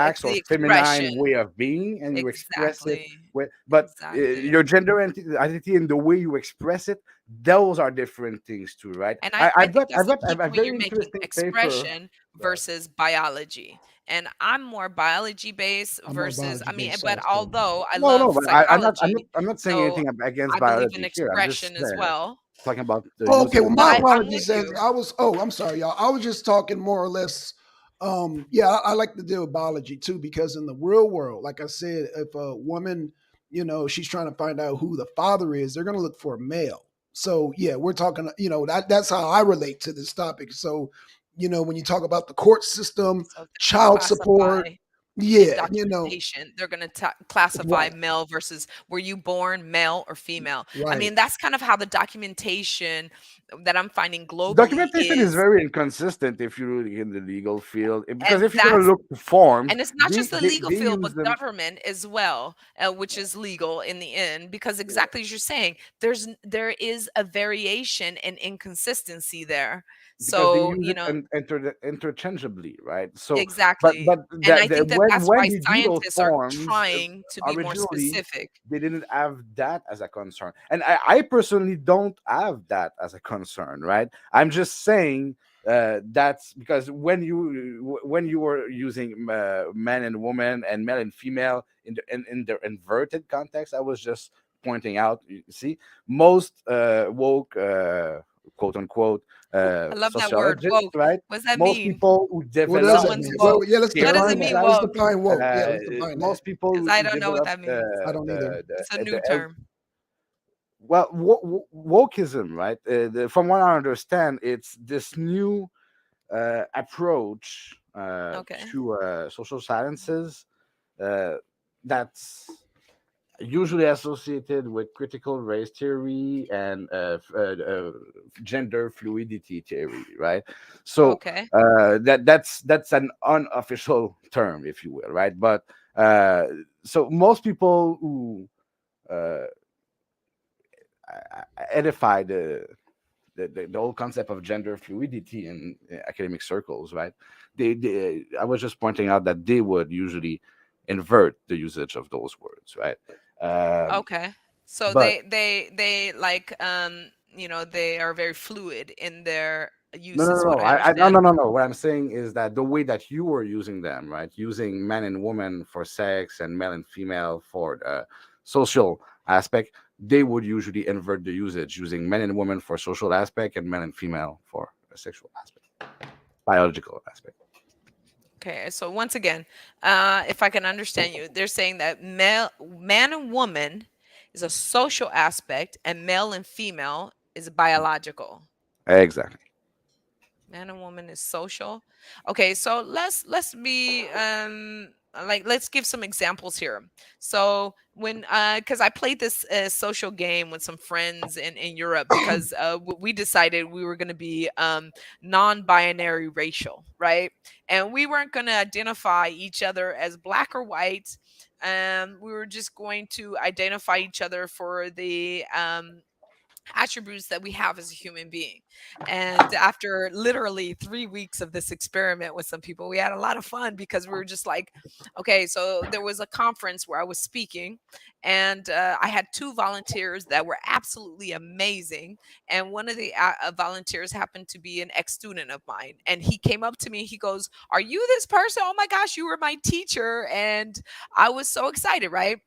It's acts or the feminine expression. way of being, and you express it Exactly. with, but Exactly. your gender identity and the way you express it, those are different things too, right? And I, I I've think got that's the key a point you're very making: interesting paper. expression versus biology. And I'm more biology based I'm more versus, biology but based also. although I No, love no, but psychology, I'm not saying so anything against I believe in biology here. I'm just expression as well. talking about the Oh, okay, usage well, of But my I'm biology. apologies. with Says you. I was. Oh, I'm sorry, y'all. I was just talking more or less. Yeah, I like to deal with biology too because in the real world, like I said, if a woman, she's trying to find out who the father is, they're going to look for a male. So yeah, we're talking. That's how I relate to this topic. So, when you talk about the court system, So they're going to child support, classify in yeah, documentation. They're going to classify right, male versus were you born male or female. I right. mean, that's kind of how the documentation that I'm finding globally Documentation is is. very inconsistent if you're really in the legal field, because And if you're going to look to forms, it's not just the legal they field, but use them government as well, which is legal in the end, because exactly as you're saying, there is a variation and inconsistency there. because they So use it and interchangeably, right? So, exactly. but And I think that when that's why they do those scientists are forms, trying to be more originally specific. they didn't have that as a concern, and I personally don't have that as a concern, right? I'm just saying that's because when you were using man and woman and male and female in their inverted context, I was just pointing out. You see, most woke quote unquote I love that word, sociologists, woke. right? What does that Most mean? people who What does develop that Someone's mean? woke. Yeah, let's What does it define theories that. mean, like Let's woke? define woke. Yeah, uh, let's define that. most people Because I who don't know what develop that means. I don't either. It's a new term. well wokeism, right? From what I understand, it's this new approach Okay. to social sciences uh, that's usually associated with critical race theory and gender fluidity theory, right? So Okay. that's an unofficial term, if you will, right? But uh, so most people who uh, edify the whole concept of gender fluidity in academic circles, right? I was just pointing out that they would usually invert the usage of those words, right? Um, Okay. So but they like they are very fluid in their No, use, no, is no, what no. I No, understand. no, no, no. What I'm saying is that the way that you were using them, right? Using men and women for sex and male and female for the social aspect, they would usually invert the usage, using men and women for social aspect and men and female for a sexual aspect, biological aspect. Okay, so once again, if I can understand you, they're saying that man and woman is a social aspect, and male and female is biological. Exactly. Man and woman is social. Okay, so let's be like, let's give some examples here. So when because I played this social game with some friends in Europe, because we decided we were going to be non-binary racial, right? And we weren't going to identify each other as black or white. We were just going to identify each other for the attributes that we have as a human being. And after literally 3 weeks of this experiment with some people, we had a lot of fun, because we were just like, okay, so there was a conference where I was speaking, and I had two volunteers that were absolutely amazing. And one of the volunteers happened to be an ex-student of mine, and he came up to me, he goes, "Are you this person? Oh my gosh, you were my teacher." And I was so excited, right?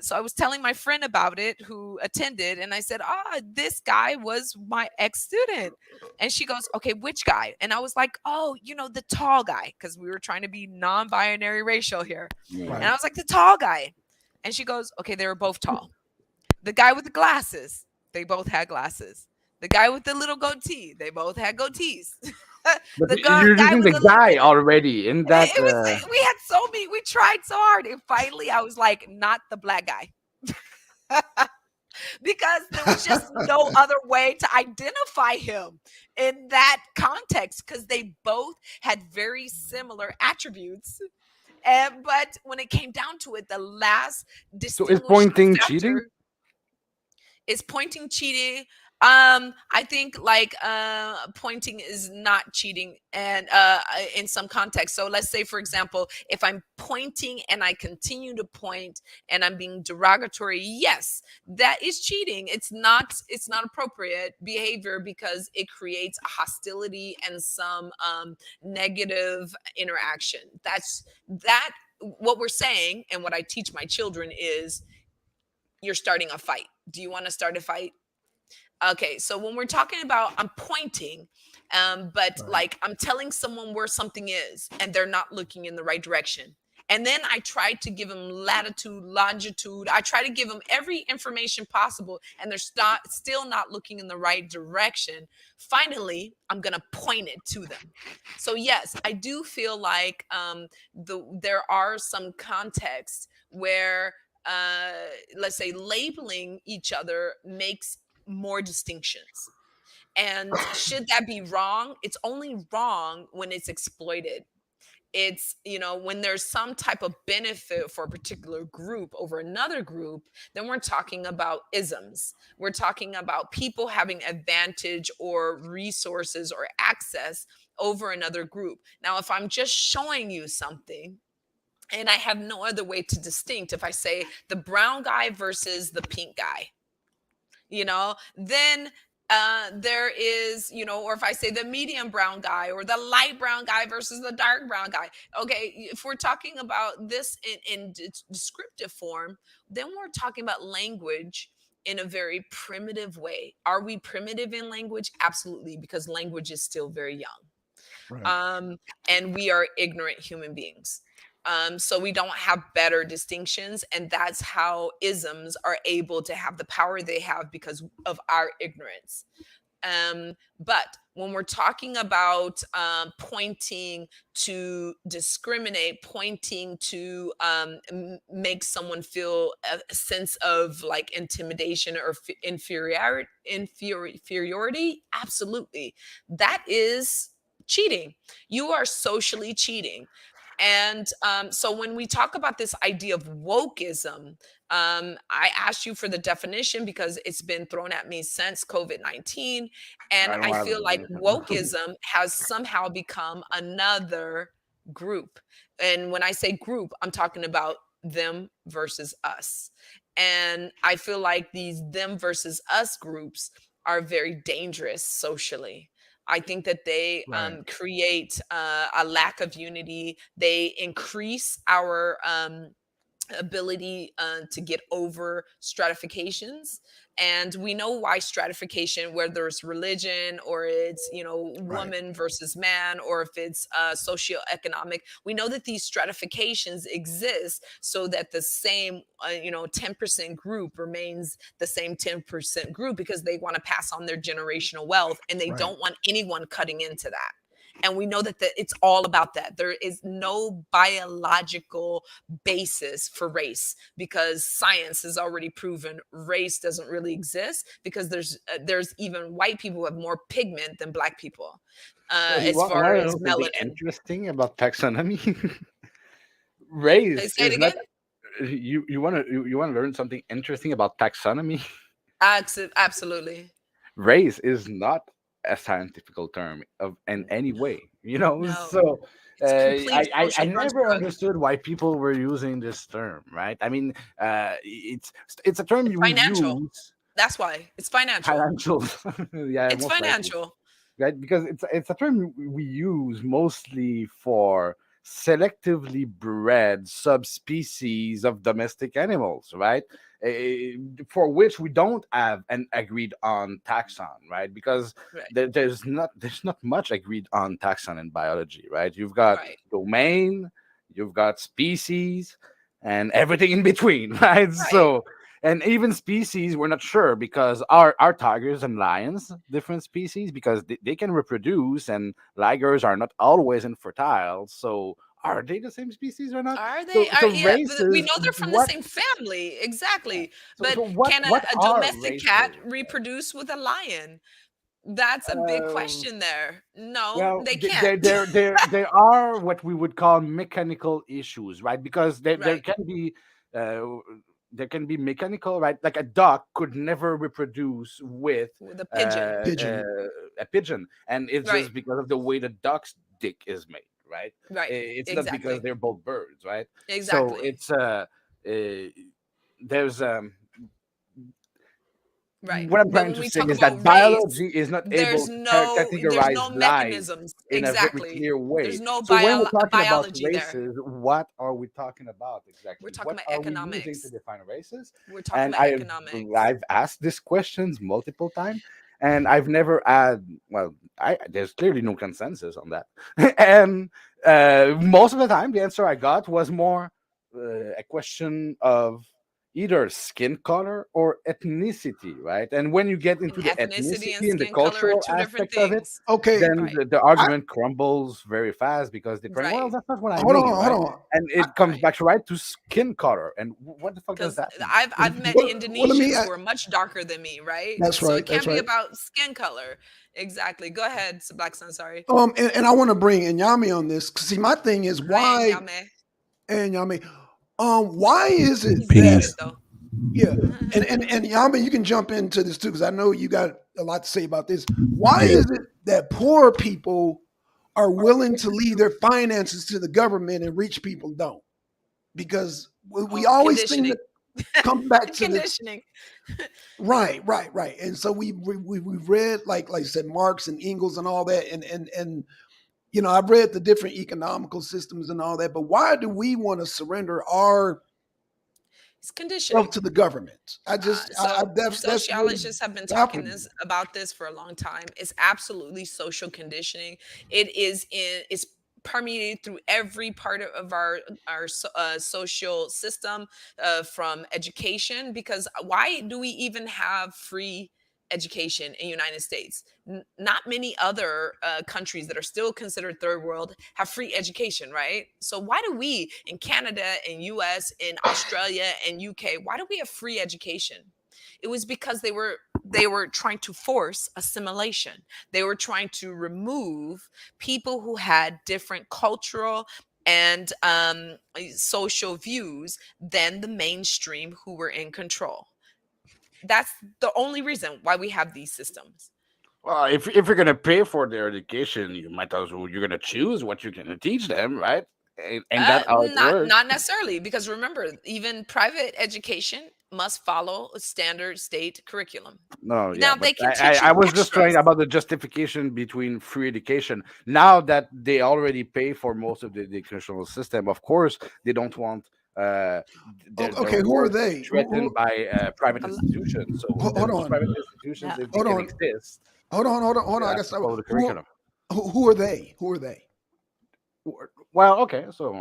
So I was telling my friend about it who attended, and I said, this guy was my ex student. And she goes, "Okay, which guy?" And I was like, "Oh, the tall guy," because we were trying to be non binary racial here. Yeah. And I Right. was like, "The tall guy." And she goes, "Okay, they were both tall. The guy with the glasses, they both had glasses. The guy with the little goatee, they both had goatees." But The you're guy using with the the little guy bit. already in It, that. it was we had so many. We tried so hard, and finally, I was like, "Not the black guy." Because there was just no other way to identify him in that context, because they both had very similar attributes. And but when it came down to it, the last So is distinguishing pointing cheating? factor is pointing cheating. I think like pointing is not cheating, and in some context. So let's say, for example, if I'm pointing and I continue to point and I'm being derogatory, yes, that is cheating. It's not appropriate behavior, because it creates a hostility and some negative interaction. That what we're saying, and what I teach my children is, you're starting a fight. Do you want to start a fight? Okay, so when we're talking about, I'm pointing, but Right. like I'm telling someone where something is and they're not looking in the right direction. And then I try to give them latitude, longitude. I try to give them every information possible, and they're still not looking in the right direction. Finally, I'm going to point it to them. So, yes, I do feel like there are some contexts where, uh, let's say, labeling each other makes more distinctions. And should that be wrong? It's only wrong when it's exploited. It's, when there's some type of benefit for a particular group over another group, then we're talking about isms. We're talking about people having advantage or resources or access over another group. Now, if I'm just showing you something, and I have no other way to distinct, if I say the brown guy versus the pink guy, then there is, or if I say the medium brown guy or the light brown guy versus the dark brown guy. Okay, if we're talking about this in descriptive form, then we're talking about language in a very primitive way. Are we primitive in language? Absolutely, because language is still very young, Right. um, and we are ignorant human beings. So we don't have better distinctions, and that's how isms are able to have the power they have because of our ignorance. But when we're talking about pointing to discriminate, pointing to make someone feel a sense of like intimidation or inferiority, absolutely, that is cheating. You are socially cheating. And so when we talk about this idea of wokeism, I asked you for the definition because it's been thrown at me since COVID-19. And I don't I have feel a like definition. wokeism has somehow become another group. And when I say group, I'm talking about them versus us. And I feel like these them versus us groups are very dangerous socially. I think that they Right. create a lack of unity. They increase our ability to get over stratifications, and we know why stratification, whether it's religion or it's, you know, Right. woman versus man, or if it's socioeconomic, we know that these stratifications exist so that the same 10% group remains the same 10% group, because they want to pass on their generational wealth and they Right. don't want anyone cutting into that. And we know that it's all about that. There is no biological basis for race, because science has already proven race doesn't really exist, because there's even white people who have more pigment than black people, So you as far want to as know something melanin. interesting about taxonomy? Race Say it is not. again. You want to learn something interesting about taxonomy? Absolutely. Race is not a scientific term of in any way. You know, No, so it's complete I social never construct. understood why people were using this term, right? I mean, it's a term It's we financial. use That's why it's financial. financial, yeah, It's most likely, financial. right? Because it's a term we use mostly for selectively bred subspecies of domestic animals, right? Eh, for which we don't have an agreed on taxon, right? Because Right. there's not much agreed on taxon in biology, right? You've got Right. domain, you've got species, and everything in between, right? Right. So, and even species we're not sure, because our tigers and lions different species, because they can reproduce, and ligers are not always infertile, so are they the same species or not? Are so they? so Yeah, but we races, know they're from the what same family. Exactly. so But so what can what a are domestic cat races? reproduce with a lion? That's a big uh, question there. No, well, they can't. there are what we would call mechanical issues, right? Because Right. uh, there can be mechanical, right? Like a duck could never reproduce with With a uh, pigeon. uh, Pigeon. a pigeon, and it's Right. just because of the way the duck's dick is made, right? Right. It's not because Exactly. they're both birds, right? So Exactly. it's uh there's Right. what I'm But trying when to we say talk is that about race, biology is not able there's to there's categorize no life mechanisms. in a very Exactly. clear way. There's no So when we're talking about biology there. races, what are we talking about We're exactly? talking What about are we using to economics. define races? We're talking And about economics. I've asked these questions multiple times, and I've never had, well, I there's clearly no consensus on that. And most of the time, the answer I got was more a question of either skin color or ethnicity, right? And when you get And into the ethnicity and ethnicity and the skin color are cultural two different aspect of it, things. Okay. then Right. the I argument crumbles very fast, because they're going, well, Right. that's not what I hold mean, on. right? Hold on. And I, it comes Right. back right to skin color. And what the fuck does Because that mean? I've met let me. Indonesians who are much darker than me, right? That's So right. it That's can't be right. about skin color. Exactly. Go ahead, Black Sun. Sorry. And I want to bring Inyami on this. 'Cause see, my thing is Hi, why Nyame. Inyami, why is it He's that muted Peace. though. yeah, and Yami, you can jump into this too because I know you got a lot to say about this. Why Yeah. is it that poor people are willing to leave their finances to the government and rich people don't? Because we Oh, always seem to conditioning. come back to this. Conditioning. Right. And so we've read like you said, Marx and Engels and all that, and I've read the different economical systems and all that. But why do we want to surrender our It's wealth conditioning. to the government? I that's really Sociologists have been talking baffling me. this about this for a long time. It's absolutely social conditioning. It's permeated through every part of our social system, from education. Because why do we even have free education in United States? Not many other countries that are still considered third world have free education, right? So why do we in Canada and US and Australia and UK, why do we have free education? It was because they were trying to force assimilation. They were trying to remove people who had different cultural and social views than the mainstream who were in control. That's the only reason why we have these systems. Well, if you're gonna pay for their education, you might as well, you're gonna choose what you're gonna teach them, right? Ain't that how it Not works? necessarily, because remember, even private education must follow a standard state curriculum. No, yeah, Now but they can teach I you was just trying extras. about the justification between free education. Now that they already pay for most of the educational system, of course, they don't want their Okay, who are work to be they? threatened by private A lo- institutions. So Hold those on, private institutions, Yeah. if they hold can on, exist, hold they on. I have guess to follow the who, curriculum. who are they? Who are they? Well, okay, so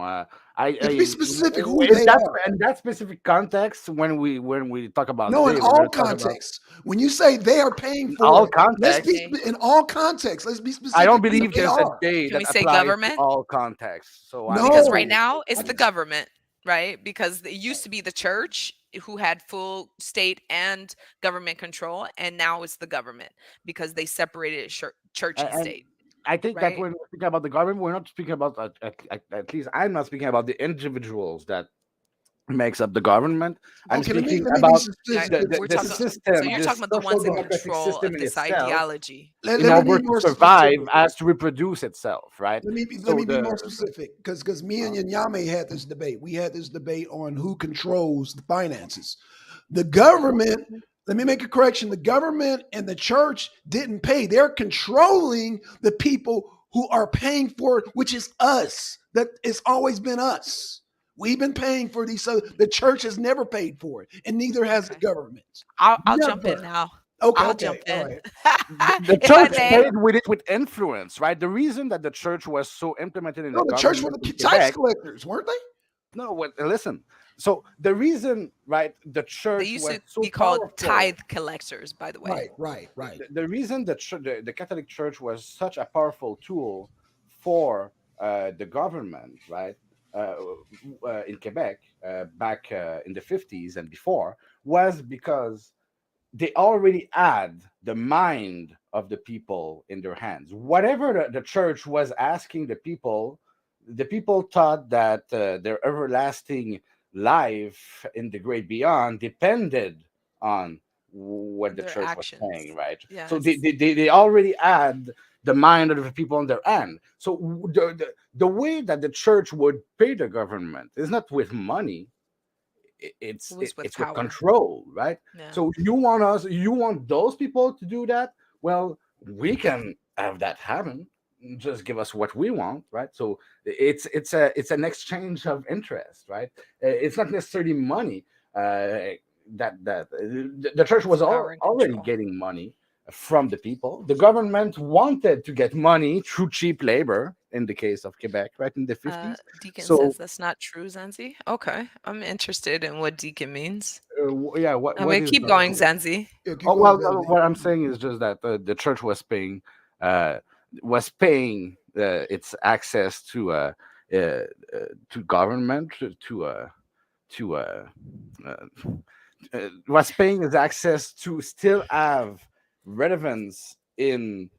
Let's be specific who they are. in that specific context, when we talk about No, in they, we're going all to talk about contexts. When you say they are paying in for all it, let's be contexts. They. in all contexts. Let's be I don't specific who So believe they there's a are. day can that we say applies to government? all contexts. So I don't Because right know. No, now I it's the just government, right? Because it used to be the church who had full state and government control, and now it's the government because they separated church and And state, I think that right? when we're speaking about the government, we're not speaking about at least I'm not speaking about the individuals that makes up the government. I'm okay. speaking Let me be about Yeah, specific. we're the talking. So system, you're this talking about the social ones in democratic control system of in this itself, ideology. in Let me order be to more survive, specific. has to reproduce itself, right? Let So me be more specific because me and uh, Yanyame had this debate. We had this debate on who controls the finances. The government, let me make a correction. The government and the church didn't pay. They're controlling the people who are paying for it, which is us. That it's always been us. We've been paying for these. So the church has never paid for it, and neither has the Okay, government. I'll jump in Never. now. Okay, I'll okay, jump all in right. the if I church Okay. may. played with it with influence, right? The reason that the church was so implemented in the No, the church were government the in tax Quebec. collectors, weren't they? No, listen. So the reason, right, the They church used was to so be called powerful, tithe collectors, by the way. Right. the reason that the Catholic Church was such a powerful tool for the government, right, uh, in Quebec back in the 50s and before, was because they already had the mind of the people in their hands. Whatever the church was asking the people thought that their everlasting life in the great beyond depended on what the Their church was saying, actions. right? So Yes. they already had the mind of the people on their end. So the way that the church would pay the government is not with money, It was with it's with power. control, right? Yeah. So you want those people to do that? Well, we can have that happen. Just give us what we want, right? So it's an exchange of interest, right? It's not necessarily money. The church It's was power and already control. getting money from the people. The government wanted to get money through cheap labor in the case of Quebec, right, in the 50s. Deacon So says that's not true, Zanzi. Okay. I'm interested in what Deacon means. yeah, I what mean, is keep the going, Zanzi. Yeah, keep Oh going, well, Zandy. what I'm saying is just that the church uh, was paying its access uh, uh, to government to uh, was paying its access to still have relevance in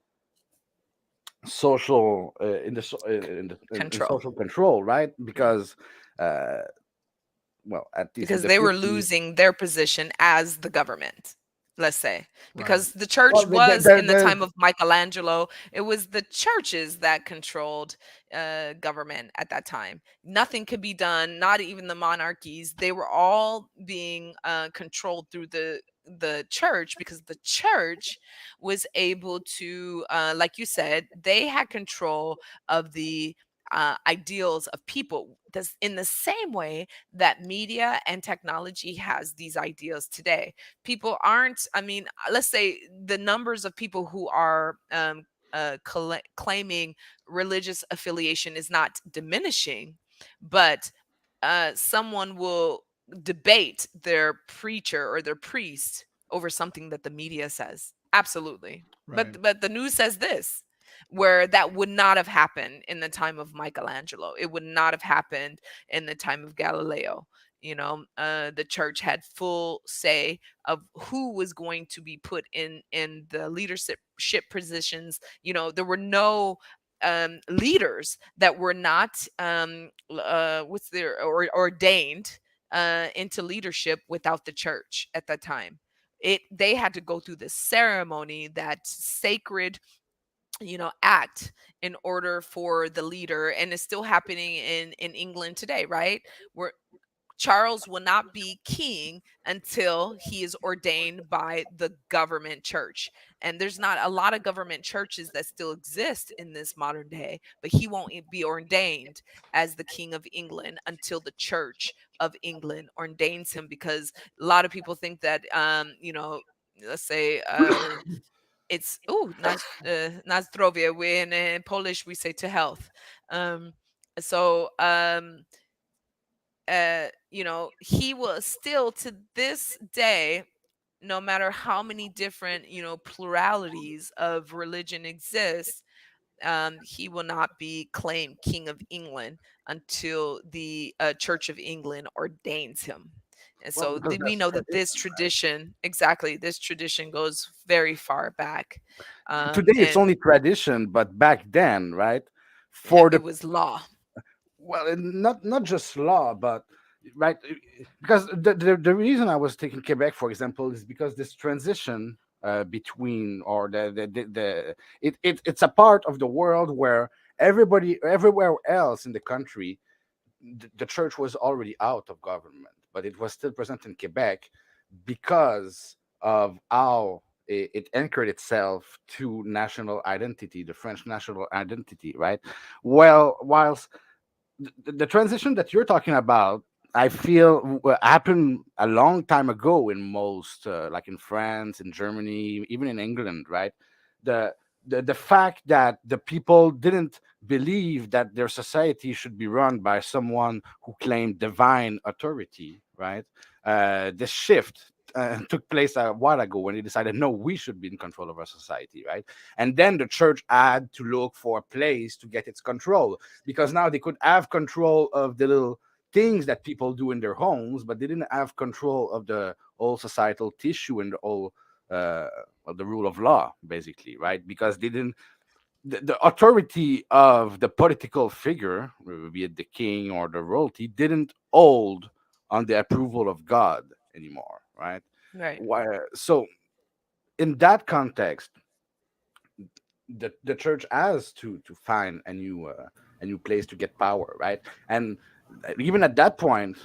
Control. social control, right? Yeah. Because uh, well, at least in Because the they were 50s. losing their position as the government, let's say. Right. Because the church Well, was in the time of Michelangelo, it was the churches that controlled government at that time. Nothing could be done, not even the monarchies. They were all being controlled through the church because the church was able to like you said, they had control of the ideals of people. This in the same way that media and technology has these ideas today. People aren't, I mean, let's say the numbers of people who are claiming religious affiliation is not diminishing, but someone will debate their preacher or their priest over something that the media says. Absolutely. Right. But the news says this, where that would not have happened in the time of Michelangelo. It would not have happened in the time of Galileo. The church had full say of who was going to be put in the leadership positions. There were no leaders that were not what's their or ordained into leadership without the church at that time. They had to go through this ceremony, that sacred act, in order for the leader, and it's still happening in England today, right? Where Charles will not be king until he is ordained by the government church. And there's not a lot of government churches that still exist in this modern day, but he won't be ordained as the king of England until the church of England ordains him, because a lot of people think that let's say it's na zdrowie. We in Polish we say to health. Um, so he will still to this day, no matter how many different pluralities of religion exist, he will not be claimed king of England until the Church of England ordains him. And Well, so because we that's know that this tradition, right? tradition, exactly, this tradition goes very far back. Today it's And only tradition, but back then, right? yeah, For it the was law. well, and not just law, but right, because the reason I was taking Quebec, for example, is because this transition between or it's a part of the world where everybody everywhere else in the country, the church was already out of government, but it was still present in Quebec because of how it anchored itself to national identity, the French national identity, right? Well, whilst the transition that you're talking about, I feel happened a long time ago in most, like in France, in Germany, even in England, right? The the fact that the people didn't believe that their society should be run by someone who claimed divine authority, right? The shift took place a while ago when they decided, no, we should be in control of our society, right? And then the church had to look for a place to get its control, because now they could have control of the little things that people do in their homes, but they didn't have control of the whole societal tissue and the whole uh, of the rule of law, basically, right? Because they didn't the authority of the political figure, be it the king or the royalty, didn't hold on the approval of God anymore, right? Right. Why? So in that context, the church has to find a new place to get power, right? And even at that point,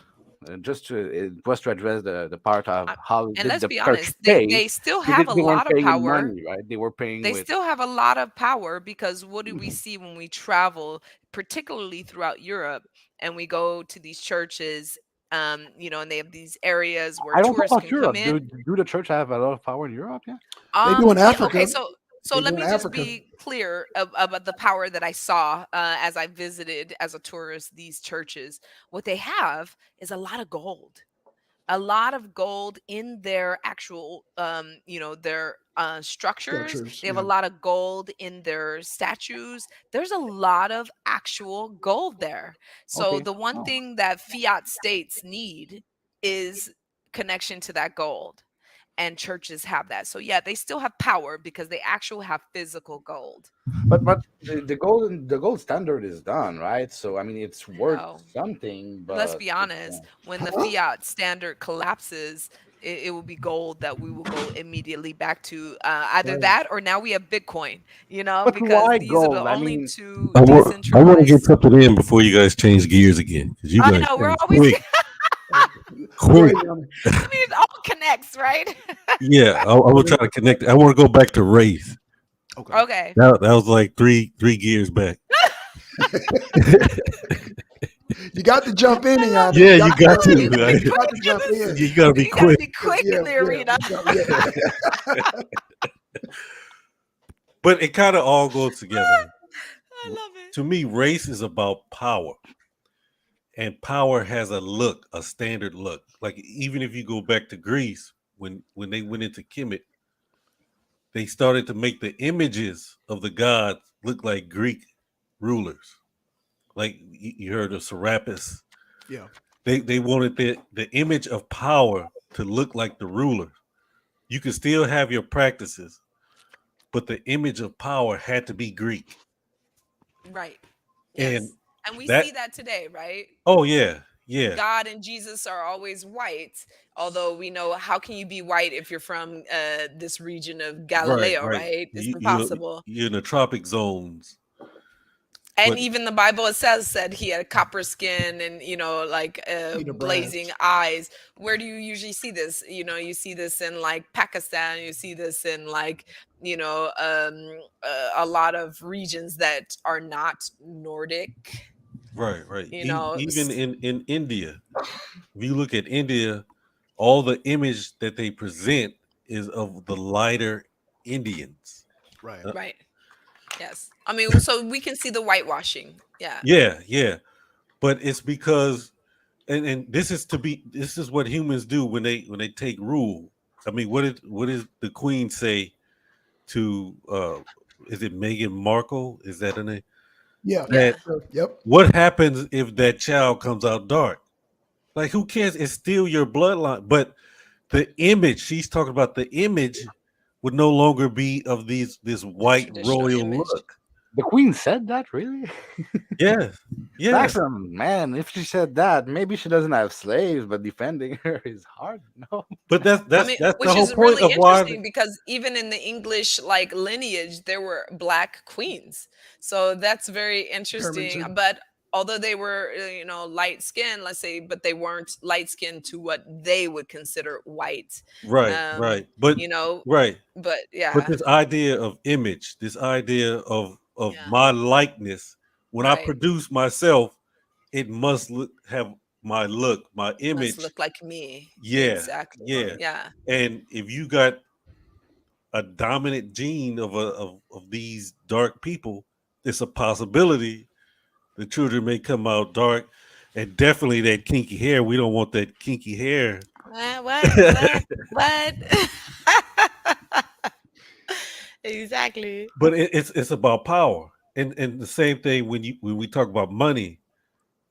just to it was to address the part of Uh, how and did let's the be church honest, pay. they still They have a they weren't lot of paying in power. money, right? They were paying They with still have a lot of power, because what do we see when we travel, particularly throughout Europe, and we go to these churches, and they have these areas where I don't know tourists about can come Europe. in. Do the church have a lot of power in Europe? Yeah. They do in Yeah, okay, Africa. so They let do in me just Africa. be clear about the power that I saw as I visited as a tourist these churches. What they have is a lot of gold in their actual their structures. Structures. They have a Yeah. lot of gold in their statues. There's a lot of actual gold there. So Okay. the one Oh. thing that fiat states need is connection to that gold, and churches have that. So yeah, they still have power because they actually have physical gold. But the gold standard is done, right? So I mean, it's worth No, something, let's but be it's honest, when the fiat standard collapses, it will be gold that we will go immediately back to, either Right. that or now we have Bitcoin, but because why these are the gold? I only mean, two I want to get decentralized. something in before you guys change gears again, because you I guys know we're change always, quick, Oh, go quick. ahead, Yum. I mean, it all connects, right? Yeah, I will try to connect. I want to go back to race. Okay. Okay. That was like three gears back. You got to jump in, I love Yami. it. You Yeah, got you to got I jump love to. it. You in. gotta be Right? You got to quick. jump in. You got to be You gotta quick. be quick Yeah, in the yeah, arena. yeah. But it kind of all goes together. I love it. To me, race is about power, and power has a look, a standard look. Like even if you go back to Greece, when they went into Kemet, they started to make the images of the gods look like Greek rulers. Like you heard of Serapis. Yeah. They wanted the image of power to look like the ruler. You could still have your practices, but the image of power had to be Greek. Right. And Yes. And we see that that today, right? oh yeah, yeah. God and Jesus are always white, although we know, how can you be white if you're from this region of Right, Galileo, right. right? It's You impossible. you're in the tropic zones. And But even the Bible it said he had copper skin and like Peter Brass. blazing eyes. Where do you usually see this? You see this in like Pakistan. You see this in like a lot of regions that are not Nordic. right, right. You know, Even in India, if you look at India, all the image that they present is of the lighter Indians. Right. Uh, right? Yes. I mean, so we can see the whitewashing. Yeah. yeah, yeah. But it's because and this is what humans do when they take rule. I mean, what did the Queen say to is it Meghan Markle? Is that her name? Yeah. Yeah. That Yep. what happens if that child comes out dark? Like who cares? It's still your bloodline. But the image, she's talking about the image would no longer be of this The white traditional royal image. look. The Queen said that, really? Yes. Yeah. That's man. If she said that, maybe she doesn't have slaves, but defending her is hard. No. But I mean, that's the which whole is point really of why interesting because even in the English like lineage, there were black queens. So that's very interesting. Hermanson. But although they were, light skinned, let's say, but they weren't light skinned to what they would consider white. right, Um, right. But you know, right. but But yeah, this idea of image, this idea of yeah, my likeness, when I right. produce myself, it must have my look, my Must image. look like me. Yeah, Exactly. yeah. Yeah. And if you got a dominant gene of these dark people, it's a possibility the children may come out dark, and definitely that kinky hair. We don't want that kinky hair. What? Exactly. But it's about power, and the same thing when we talk about money.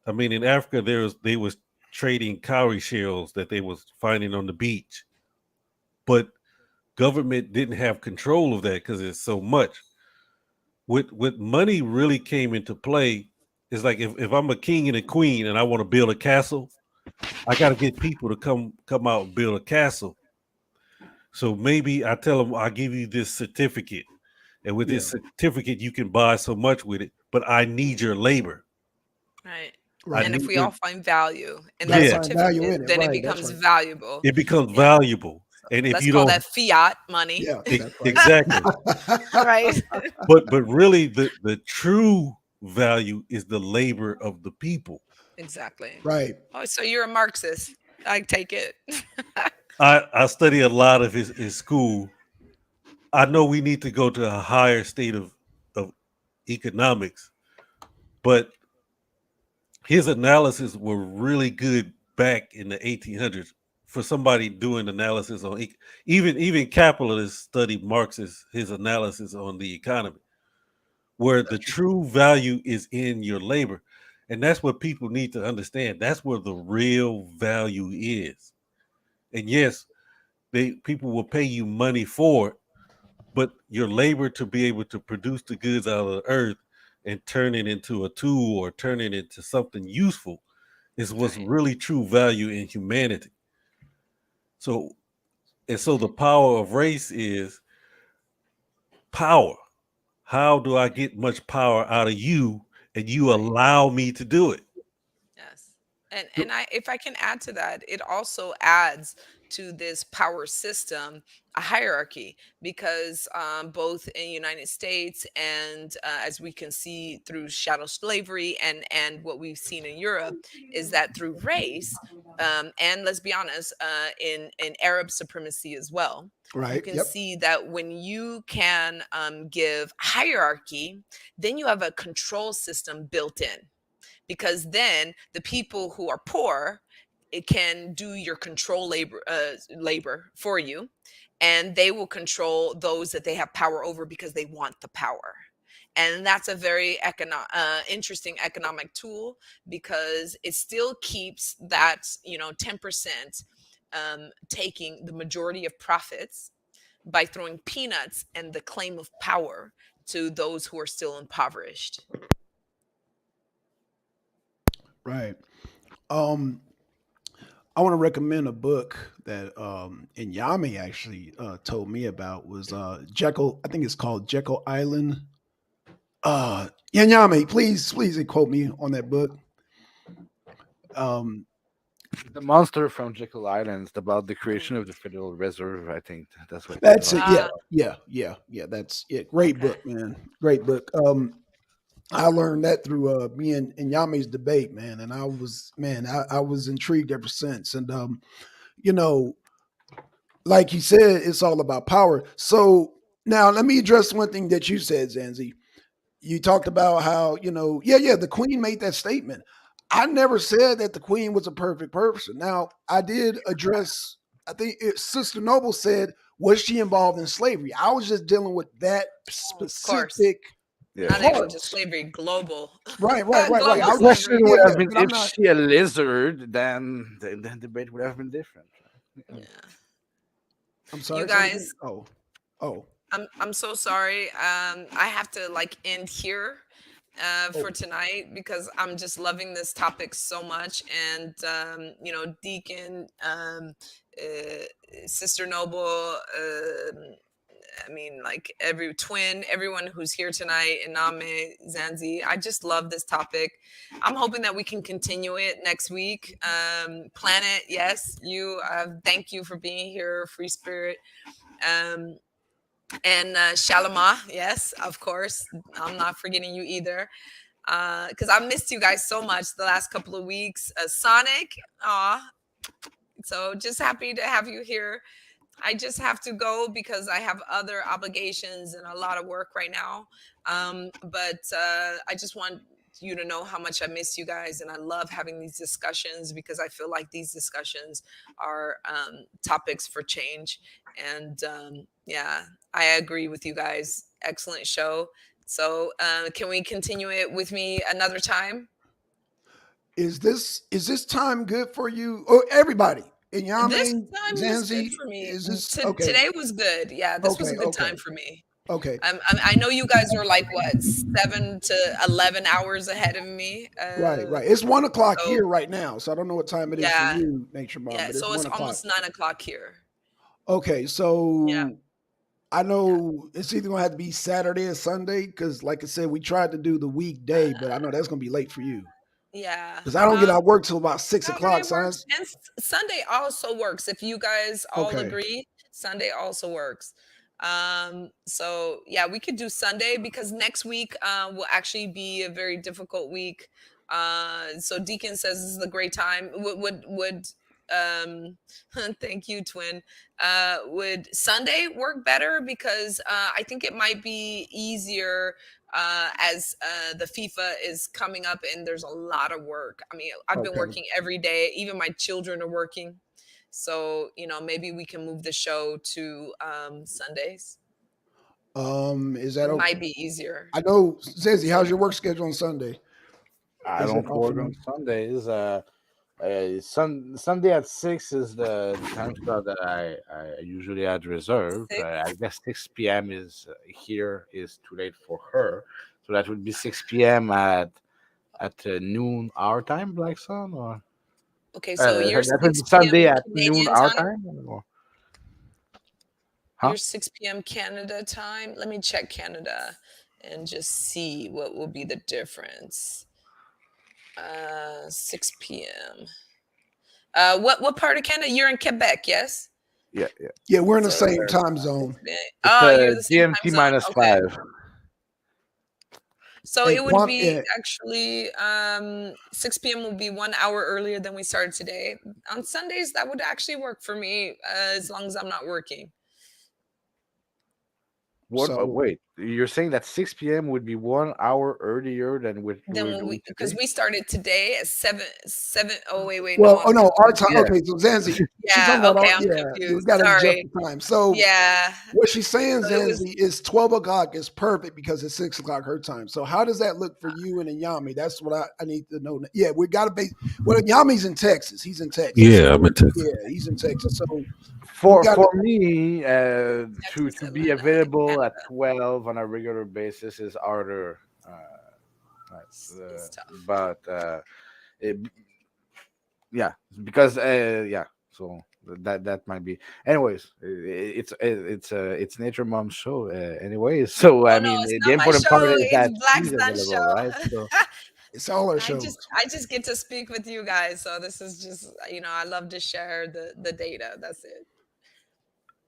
I mean, in Africa, they was trading cowrie shells that they was finding on the beach, but government didn't have control of that because it's so much. With money really came into play. It's like if I'm a king and a queen and I want to build a castle, I got to get people to come out and build a castle. So maybe I tell them I give you this certificate, and with Yeah. this certificate you can buy so much with it, but I need your labor. Right. I Right. And if need we your all find value in that Gotta yeah. find value certificate, in it. then it Right. That's becomes right. valuable. It becomes Yeah. valuable, So and if let's you call don't that fiat money. Yeah. That's right. exactly, Right. but really the true value is the labor of the people. Exactly. Right. Oh, so you're a Marxist. I take it. I study a lot of his school. I know we need to go to a higher state of economics, but his analysis were really good back in the 1800s for somebody doing analysis on even capitalists study Marx's his analysis on the economy, where the Gotcha. true value is in your labor, and that's what people need to understand. That's where the real value is. And yes, they people will pay you money for it, but your labor to be able to produce the goods out of the earth and turn it into a tool or turn it into something useful is what's Right. really true value in humanity. So and so the power of race is power. How do I get much power out of you and you Right. allow me to do it? Yes. And if I can add to that, it also adds to this power system a hierarchy because both in United States and as we can see through shadow slavery and what we've seen in Europe is that through race and let's be honest in Arab supremacy as well. You Right. can Yep. see that when you can give hierarchy, then you have a control system built in because then the people who are poor it can do your control labor for you and they will control those that they have power over because they want the power and that's a very interesting economic tool because it still keeps that 10% taking the majority of profits by throwing peanuts and the claim of power to those who are still impoverished. Right. Um, I want to recommend a book that Inyami actually told me about was Jekyll. I think it's called Jekyll Island. Yanyame, please quote me on that book. Um, The monster from Jekyll Island about the creation of the Federal Reserve. I think that's what you're that's it. talking Yeah, Uh, about. yeah. That's it. Great okay. book, man. Great book. I learned that through me and Yame's debate, man, and I was intrigued ever since. And you know, like you said, it's all about power. So now let me address one thing that you said, Zanzi. You talked about how, the queen made that statement. I never said that the queen was a perfect person. Now, I did address, I think Sister Noble said, was she involved in slavery? I was just dealing with that Oh, of course. specific Yeah. Not even just part. slavery, global. Right. Global The I was, question slavery. would yeah, have been but I'm if not, she a lizard, then the debate would have been different. Yeah. Yeah. I'm You sorry, say it again. guys, Oh, I'm so sorry. I have to like end here for oh, tonight because I'm just loving this topic so much. And Deacon, Sister Noble, I mean, like every twin, everyone who's here tonight, Iname, Zanzi. I just love this topic. I'm hoping that we can continue it next week. Planet, yes, you. Thank you for being here, Free Spirit. Um, and Shalama, yes, of course. I'm not forgetting you either. Because I missed you guys so much the last couple of weeks. Sonic, aw. So just happy to have you here. I just have to go because I have other obligations and a lot of work right now. But I just want you to know how much I miss you guys. And I love having these discussions because I feel like these discussions are topics for change. And yeah, I agree with you guys. Excellent show. So can we continue it with me another time? is this time good for you? Oh, everybody, This Inyame, time was good Zanzi, for me. is this okay? Today was good. Yeah, this was Okay, a good okay, time for me. okay. I know you guys are like what 7 to 11 hours ahead of me. Right. It's 1 o'clock So here right now, so I don't know what time it is for yeah, you, Nature Mom, yeah. but it's So it's 1 o'clock. almost 9 o'clock here. Okay, Yeah, so I yeah. know it's either gonna have to be Saturday or Sunday because, like I said, we tried to do the weekday, but I know that's gonna be late for you Yeah. because I don't get out of work till about 6 o'clock. Saturday So works, and Sunday also works. If you guys all okay, agree, Sunday also works. So yeah, we could do Sunday because next week will actually be a very difficult week. So Deacon says this is a great time. Would um thank you, twin. Would Sunday work better? Because I think it might be easier as the FIFA is coming up and there's a lot of work. I mean, I've been okay. working every day. Even my children are working. So, maybe we can move the show to Sundays. Is that It okay? might be easier. I know, Zanzi. How's your work schedule on Sunday? I Is it don't work on often? Sundays. Sunday at 6 is the time slot that I usually had reserved. I Six. guess 6 p.m. is here is too late for her, so that would be 6 p.m. at noon our time, Black Sun, or Okay, so you're that would be 6 p.m. Sunday at noon Canadian our time. time, or huh? You're 6 p.m. Canada time. Let me check Canada and just see what will be the difference. 6 p.m. What part of Canada? You're in Quebec, yes? Yeah, yeah. Yeah, we're in the So same time zone. It's oh, you're the same GMT time zone. minus Okay. 5. So Hey, it would Quant, be actually 6 p.m. will be 1 hour earlier than we started today. On Sundays, that would actually work for me as long as I'm not working. What? so Wait, you're saying that 6 p.m. would be 1 hour earlier than what we're Then doing because today? we started today at seven. Oh wait, no, well, oh I'm no, our confused. time. Yeah. Okay, so Zanzi, she's talking Yeah, about okay, our. I'm Yeah, we confused. got to adjust Sorry. the time. So Yeah. what she's saying, So it was Zanzi, is 12 o'clock is perfect because it's 6 o'clock her time. So how does that look for you and Inyami? That's what I need to know. Yeah, we got to be. Well, Inyami's in Texas. He's in Texas. Yeah, So I'm in Texas. yeah, he's in Texas. So we For got to. for me, Texas, to be Atlanta, available at Canada. 12 on a regular basis is harder. Right. It's tough. But it, yeah, because yeah. So that might be. Anyways, it's Nature Mom's show. Anyways, so I Oh no, mean, it's the not my important part show. is It's that Black she's Sun available, right? So show. It's all our shows. I just get to speak with you guys, so this is just I love to share the data. That's it.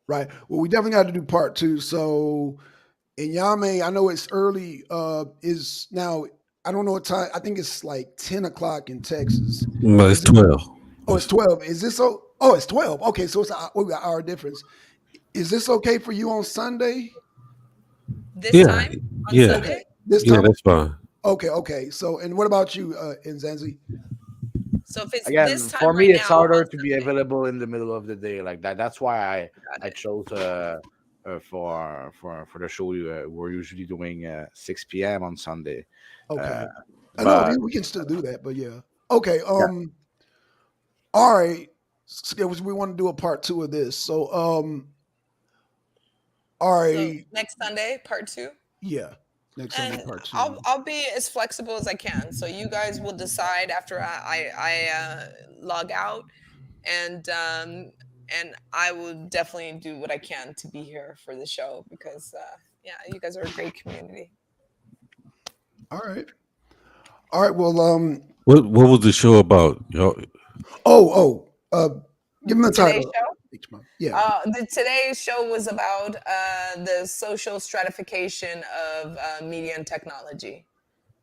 Right. Well, we definitely got to do part two. So in Yame, I know it's early. Is now I don't know what time. I think it's like 10 o'clock in Texas. No, it's Is it? 12. Oh, it's 12. Is this so? Oh, it's 12. Okay, so it's we got our difference. Is this okay for you on Sunday? This Yeah, time on yeah, Okay, Sunday. this yeah. time. That's fine. Okay, okay. So, and what about you, Nzanzi? So if it's this again, time for me, right it's now on harder to be Sunday, available in the middle of the day like that. That's why got I it. chose for the show we're usually doing 6 p.m. on Sunday. Uh, Okay. I know but we can still do that, but yeah. Okay. yeah, All right. So we want to do a part two of this. So, all So right. next Sunday, part two. Yeah. Next Sunday, And part two. I'll be as flexible as I can. So you guys will decide after I log out, and I will definitely do what I can to be here for the show because yeah, you guys are a great community. All right. All right. Well, What was the show about? Y'all, give them the Today's title. show. Each month. Yeah. Today's show was about the social stratification of media and technology.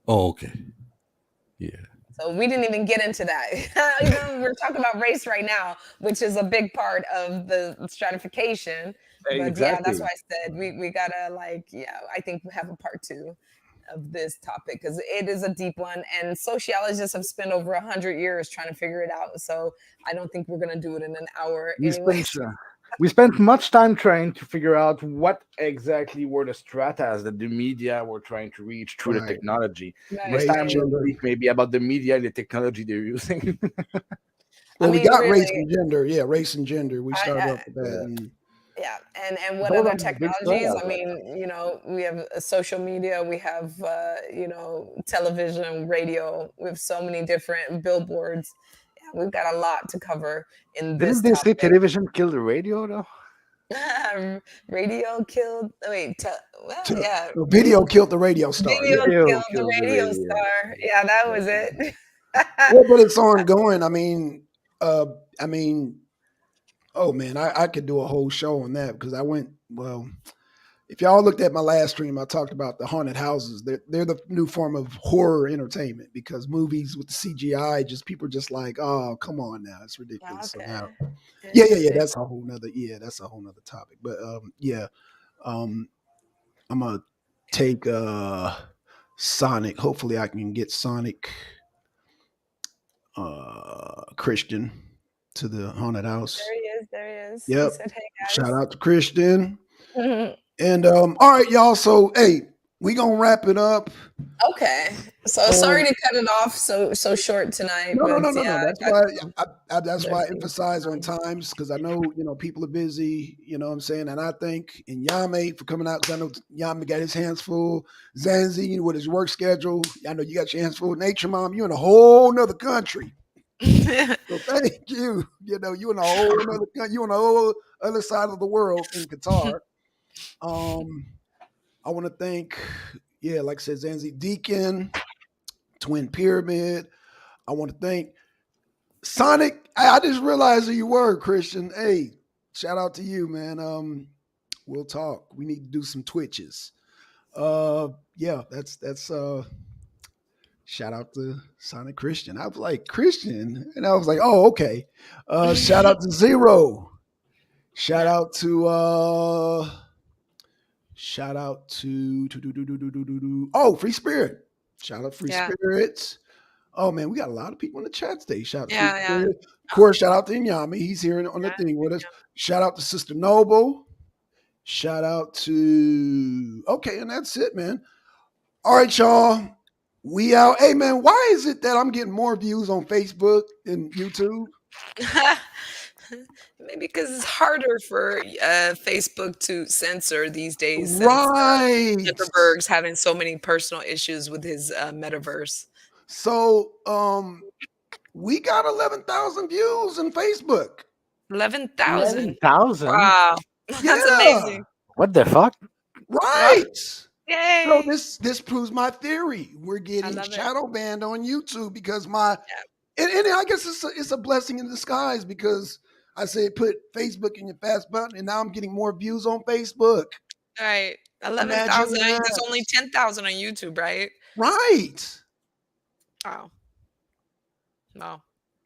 oh, okay. Yeah. So we didn't even get into that. We're talking about race right now, which is a big part of the stratification. But yeah, that's exactly. why I said we gotta yeah, I think we have a part two of this topic because it is a deep one, and sociologists have spent over 100 years trying to figure it out. So I don't think we're gonna do it in an hour, We spent anyways. uh, we spent much time trying to figure out what exactly were the stratas that the media were trying to reach through the Right. technology. This Right, Race, time right. we'll gender. speak maybe about the media and the technology they're using. I Well, we mean, got race really, and gender. Yeah, race and gender. We started I off with that. Yeah. And yeah, and what Those other are my big technologies? stratas. I mean, we have social media, we have television, radio. We have so many different billboards. Yeah, we've got a lot to cover in Didn't this they say topic. television killed the radio though? Radio killed. Wait, well, to, yeah, the video killed the radio star. video Yeah. Video killed the killed the radio radio. star. Yeah, that was Exactly. it. Well, but it's ongoing. Uh, I mean, oh man, I could do a whole show on that because I went. Well, if y'all looked at my last stream, I talked about the haunted houses. They're the new form of horror entertainment because movies with the CGI, just people are just like, oh, come on now, it's ridiculous. So Okay, now, yeah, interesting. that's a whole nother topic. But yeah, um, I'm gonna take Sonic. Hopefully, I can get Sonic Christian to the haunted house. There he is. There he is. He Yep. said, "Hey Shout out to Christian. guys." And all right, y'all. So hey, we gonna wrap it up. Okay. So sorry to cut it off so short tonight, No, no, but no, no, yeah, no. That's I got why some that's other why I things emphasize on going on. times because I know people are busy. You know what I'm saying, and I thank and Yame for coming out because I know Yame got his hands full. Zanzi with his work schedule. I know you got your hands full. Nature Mom, you in a whole nother country. So thank you. You in a whole nother country. You on the whole other side of the world in Qatar. I want to thank, yeah, like I said, Zanzi Deacon, Twin Pyramid. I want to thank Sonic. I just realized who you were, Christian. Hey, shout out to you, man. We'll talk. We need to do some twitches. Yeah, that's shout out to Sonic Christian. I was like, Christian, and I was like, oh, okay. Shout out to Zero. Shout Yeah. out to oh, Free Spirit. Shout out Free Yeah. Spirits. Oh man, we got a lot of people in the chat today. Shout out to Free Yeah, yeah. Spirit. Of course, shout out to Inyami. He's here on the Yeah. thing with us. Shout out to Sister Noble. Shout out to okay, and that's it, man. All right, y'all. We out. Hey man, why is it that I'm getting more views on Facebook than YouTube? Maybe because it's harder for Facebook to censor these days since Right. Zuckerberg's having so many personal issues with his metaverse. So we got 11,000 views on Facebook. 11,000. 11,000? Wow. That's Yeah. amazing. What the fuck? Right. Yay. So this proves my theory. We're getting love it. shadow banned on YouTube because my Yeah. and I guess it's a blessing in disguise because I said put Facebook in your fast button and now I'm getting more views on Facebook. All right. Imagine 11,000. There's that. only 10,000 on YouTube, right? Right. Wow. Wow.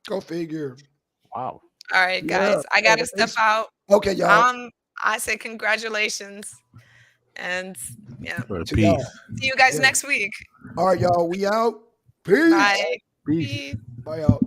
Go figure. Wow. All right, Yeah. guys. I gotta step out. Okay, y'all. I say congratulations. And yeah. Or To peace. y'all. See you guys Yeah. next week. All right, y'all. We out. Peace. Bye. Peace. Peace. Bye, y'all.